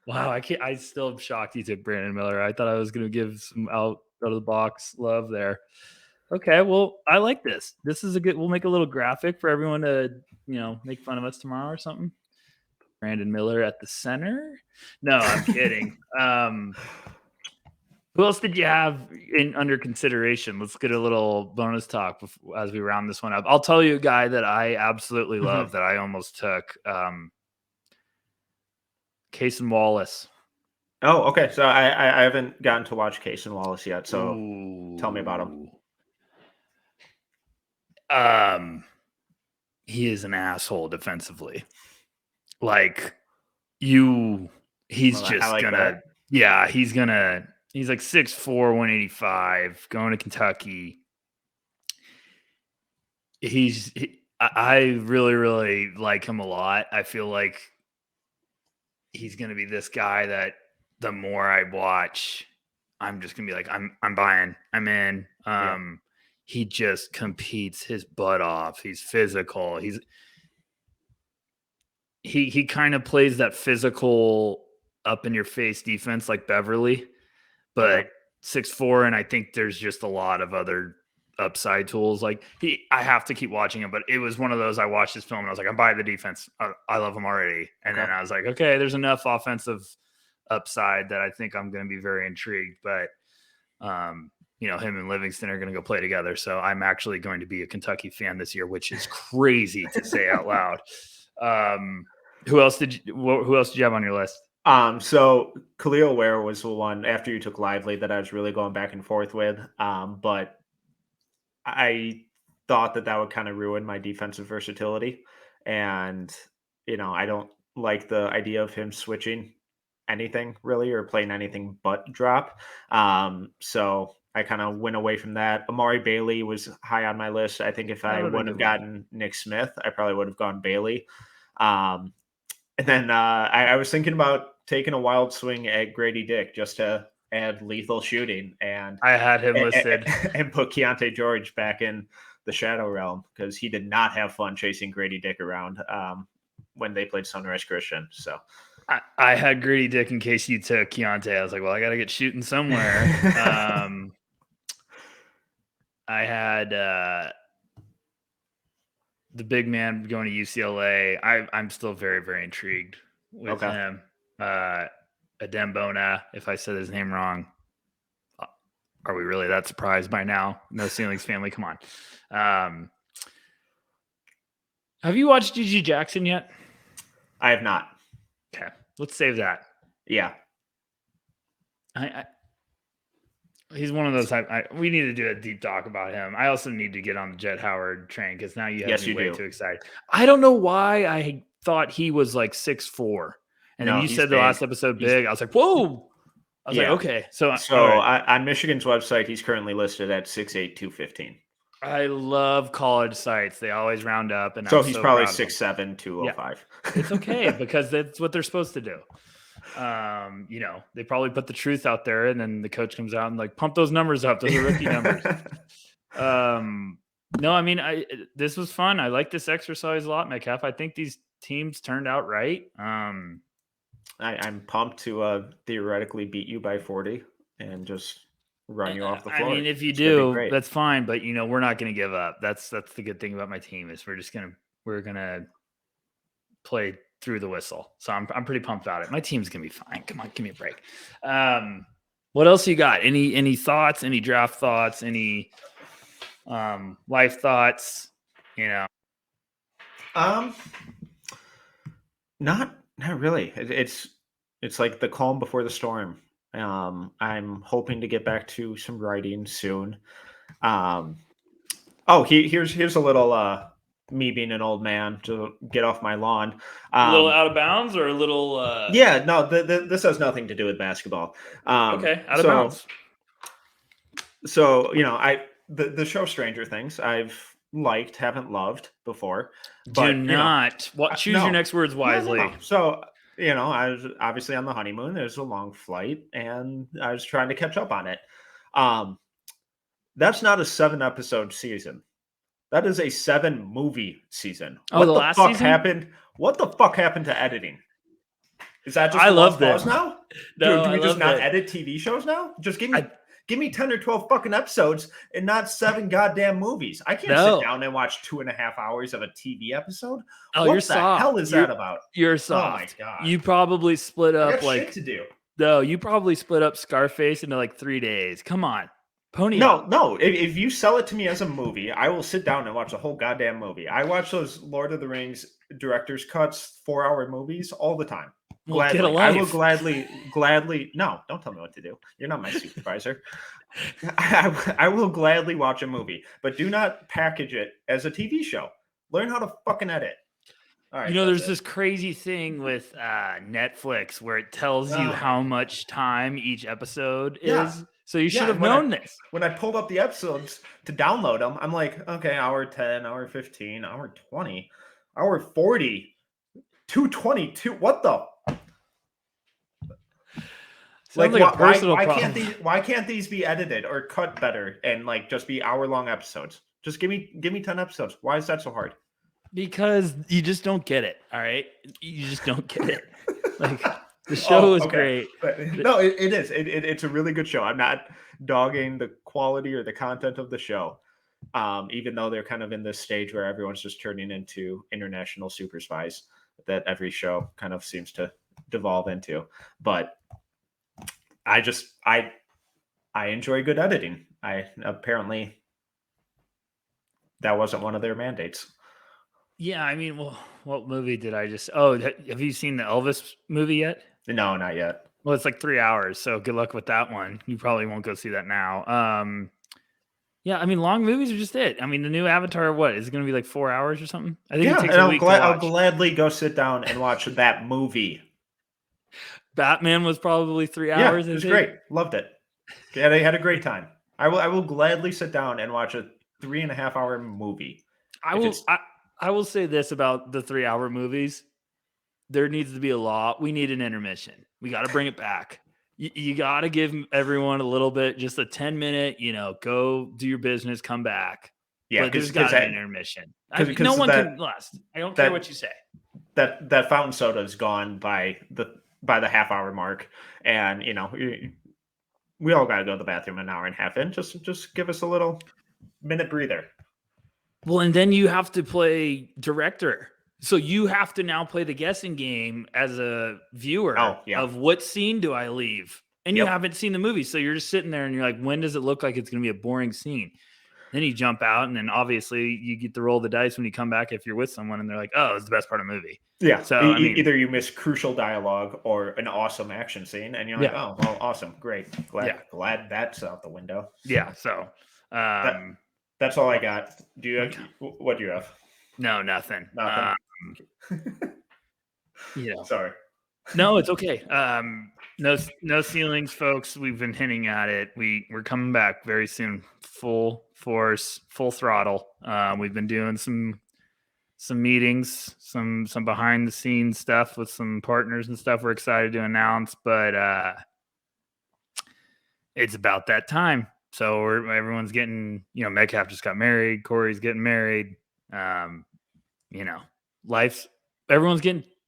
wow, I still am shocked you took Brandon Miller. I thought I was going to give some out of the box love there. Okay. Well, I like this. This is we'll make a little graphic for everyone to, make fun of us tomorrow or something. Brandon Miller at the center. No, I'm kidding. Who else did you have under consideration? Let's get a little bonus talk as we round this one up. I'll tell you a guy that I absolutely love that I almost took. Cason Wallace. Oh, okay. So I haven't gotten to watch Cason Wallace yet. So tell me about him. He is an asshole defensively. Like he's like 6'4", 185, going to Kentucky. I really, really like him a lot. I feel like he's going to be this guy that the more I watch, I'm just going to be like, I'm buying, I'm in. He just competes his butt off. He's physical. He kind of plays that physical up in your face defense like Beverly, but 6'4", and I think there's just a lot of other upside tools. Like I have to keep watching him, but it was one of those, I watched this film and I was like, I'm buying the defense. I love him already. And then I was like, okay, there's enough offensive upside that I think I'm going to be very intrigued. But, him and Livingston are going to go play together. So I'm actually going to be a Kentucky fan this year, which is crazy to say out loud. Who else did you have on your list? So Khalil Ware was the one after you took Lively that I was really going back and forth with. But I thought that would kind of ruin my defensive versatility. And, I don't like the idea of him switching anything really or playing anything but drop. So I kind of went away from that. Amari Bailey was high on my list. I think if I wouldn't have gotten Nick Smith, I probably would have gone Bailey. And then I was thinking about taking a wild swing at Grady Dick just to add lethal shooting. And I had him listed. And put Keontae George back in the shadow realm because he did not have fun chasing Grady Dick around when they played Sunrise Christian. So I had Grady Dick in case you took Keontae. I was like, well, I got to get shooting somewhere. I had the big man going to UCLA. I'm still very, very intrigued with him. Adembona, if I said his name wrong. Are we really that surprised by now? No Ceilings family, come on. Have you watched Gigi Jackson yet? I have not. Okay, let's save that. Yeah. He's one of those. We need to do a deep talk about him. I also need to get on the Jet Howard train because now you have me way too excited. I don't know why I thought he was like 6'4", and then you said the last episode big. I was like, whoa. I was like, okay. So right. On Michigan's website, he's currently listed at 6'8", 215. I love college sites. They always round up, and so he's probably 6'7", 205. Yeah. It's okay because that's what they're supposed to do. They probably put the truth out there, and then the coach comes out and like pump those numbers up. Those are rookie numbers. No, I mean, this was fun. I like this exercise a lot, Metcalf. I think these teams turned out right. I'm pumped to theoretically beat you by 40 and just run you off the floor. I mean, if you do, that's fine. But we're not going to give up. That's the good thing about my team is we're gonna play through the whistle. So I'm pretty pumped about it. My team's gonna be fine. Come on, give me a break. What else you got? Any thoughts? Any draft thoughts? Any life thoughts? Not really. It's like the calm before the storm. I'm hoping to get back to some writing soon. Here's a little me being an old man to get off my lawn. A little out of bounds or a little Yeah, no, this has nothing to do with basketball. Okay, out of bounds. So, the show Stranger Things I've liked, haven't loved before. But, do not choose your next words wisely. No. So, I was obviously on the honeymoon. There's a long flight, and I was trying to catch up on it. That's not a 7-episode season. That is a 7-movie season. What the fuck happened? What the fuck happened to editing? Is that just I love this now? No, do we just not edit TV shows now? Just give me 10 or 12 fucking episodes and not 7 goddamn movies. I can't sit down and watch 2.5 hours of a TV episode. Oh, what you're the soft. hell is that about? You're soft. Oh my god. You probably split up shit to do. No, you probably split up Scarface into like 3 days. Come on. Pony up. No. If you sell it to me as a movie, I will sit down and watch the whole goddamn movie. I watch those Lord of the Rings director's cuts 4-hour movies all the time. Gladly. Get a life. I will gladly. No, don't tell me what to do. You're not my supervisor. I will gladly watch a movie, but do not package it as a TV show. Learn how to fucking edit. All right, there's this crazy thing with Netflix where it tells you how much time each episode is. So you should have known this. When I pulled up the episodes to download them, I'm like, okay, hour 10, hour 15, hour 20, hour 40, 222. What the? Sounds like a personal problem. Why can't these be edited or cut better and like just be hour-long episodes? Just give me 10 episodes. Why is that so hard? Because you just don't get it. All right, you just don't get it. Like the show is great. No, it is. It's a really good show. I'm not dogging the quality or the content of the show, even though they're kind of in this stage where everyone's just turning into international super spies that every show kind of seems to devolve into. But I enjoy good editing. Apparently that wasn't one of their mandates. Yeah, I mean, well, what movie did I just? Oh, have you seen the Elvis movie yet? No, not yet. Well, it's like 3 hours, so good luck with that one. You probably won't go see that now. Yeah, I mean, long movies are just it. I mean, the new Avatar, what is it going to be like 4 hours or something? I think it takes a week to watch. I'll gladly go sit down and watch that movie. Batman was probably 3 hours. Yeah, it was great. Loved it. Yeah, they had a great time. I will gladly sit down and watch a 3.5-hour movie. I will say this about the 3-hour movies. There needs to be a law. We need an intermission. We got to bring it back. You got to give everyone a little bit, just a 10-minute, go do your business, come back. Yeah, but there's got to be an intermission. No one can last. I don't care what you say. That fountain soda is gone by the half-hour mark. And, we all got to go to the bathroom an hour and a half in. Just give us a little minute breather. Well, and then you have to play director. So you have to now play the guessing game as a viewer of what scene do I leave? And you haven't seen the movie. So you're just sitting there and you're like, when does it look like it's going to be a boring scene? Then you jump out, and then obviously you get to roll the dice when you come back if you're with someone, and they're like, "Oh, it's the best part of the movie." Yeah. So I mean, Either you miss crucial dialogue or an awesome action scene, and you're like, Yeah. "Oh, well, awesome, great, Yeah. glad that's out the window." yeah. So That's all I got. Do you have, Okay. what do you have? no, nothing. Nothing. Sorry. No, it's okay. No ceilings, folks. We've been hinting at it. We're coming back very soon, full force, full throttle. We've been doing some meetings, some behind the scenes stuff with some partners and stuff. We're excited to announce, but it's about that time. So everyone's getting, Metcalf just got married. Corey's getting married. Everyone's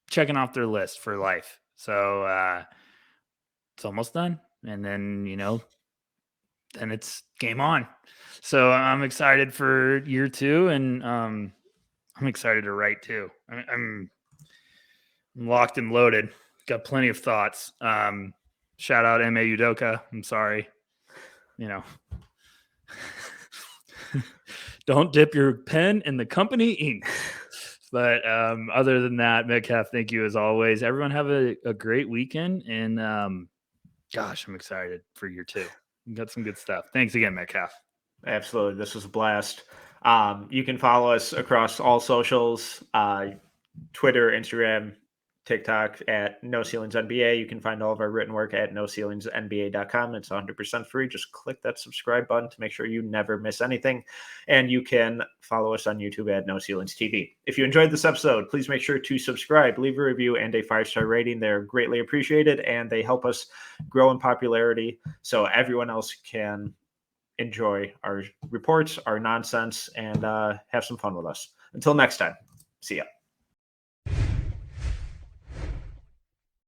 checking off their list for life. So it's almost done. And then, then it's game on. So I'm excited for year 2, and I'm excited to write too. I'm locked and loaded. Got plenty of thoughts. Shout out M.A. Udoka. I'm sorry. Don't dip your pen in the company ink. But other than that, Metcalf, thank you as always. Everyone have a great weekend. And gosh, I'm excited for year 2. We got some good stuff. Thanks again, Metcalf. Absolutely. This was a blast. You can follow us across all socials, Twitter, Instagram, TikTok at No Ceilings NBA. You can find all of our written work at noceilingsnba.com. It's 100% free. Just click that subscribe button to make sure you never miss anything. And you can follow us on YouTube at No Ceilings TV. If you enjoyed this episode, please make sure to subscribe, leave a review, and a 5-star rating. They're greatly appreciated, and they help us grow in popularity so everyone else can enjoy our reports, our nonsense, and have some fun with us. Until next time, see ya.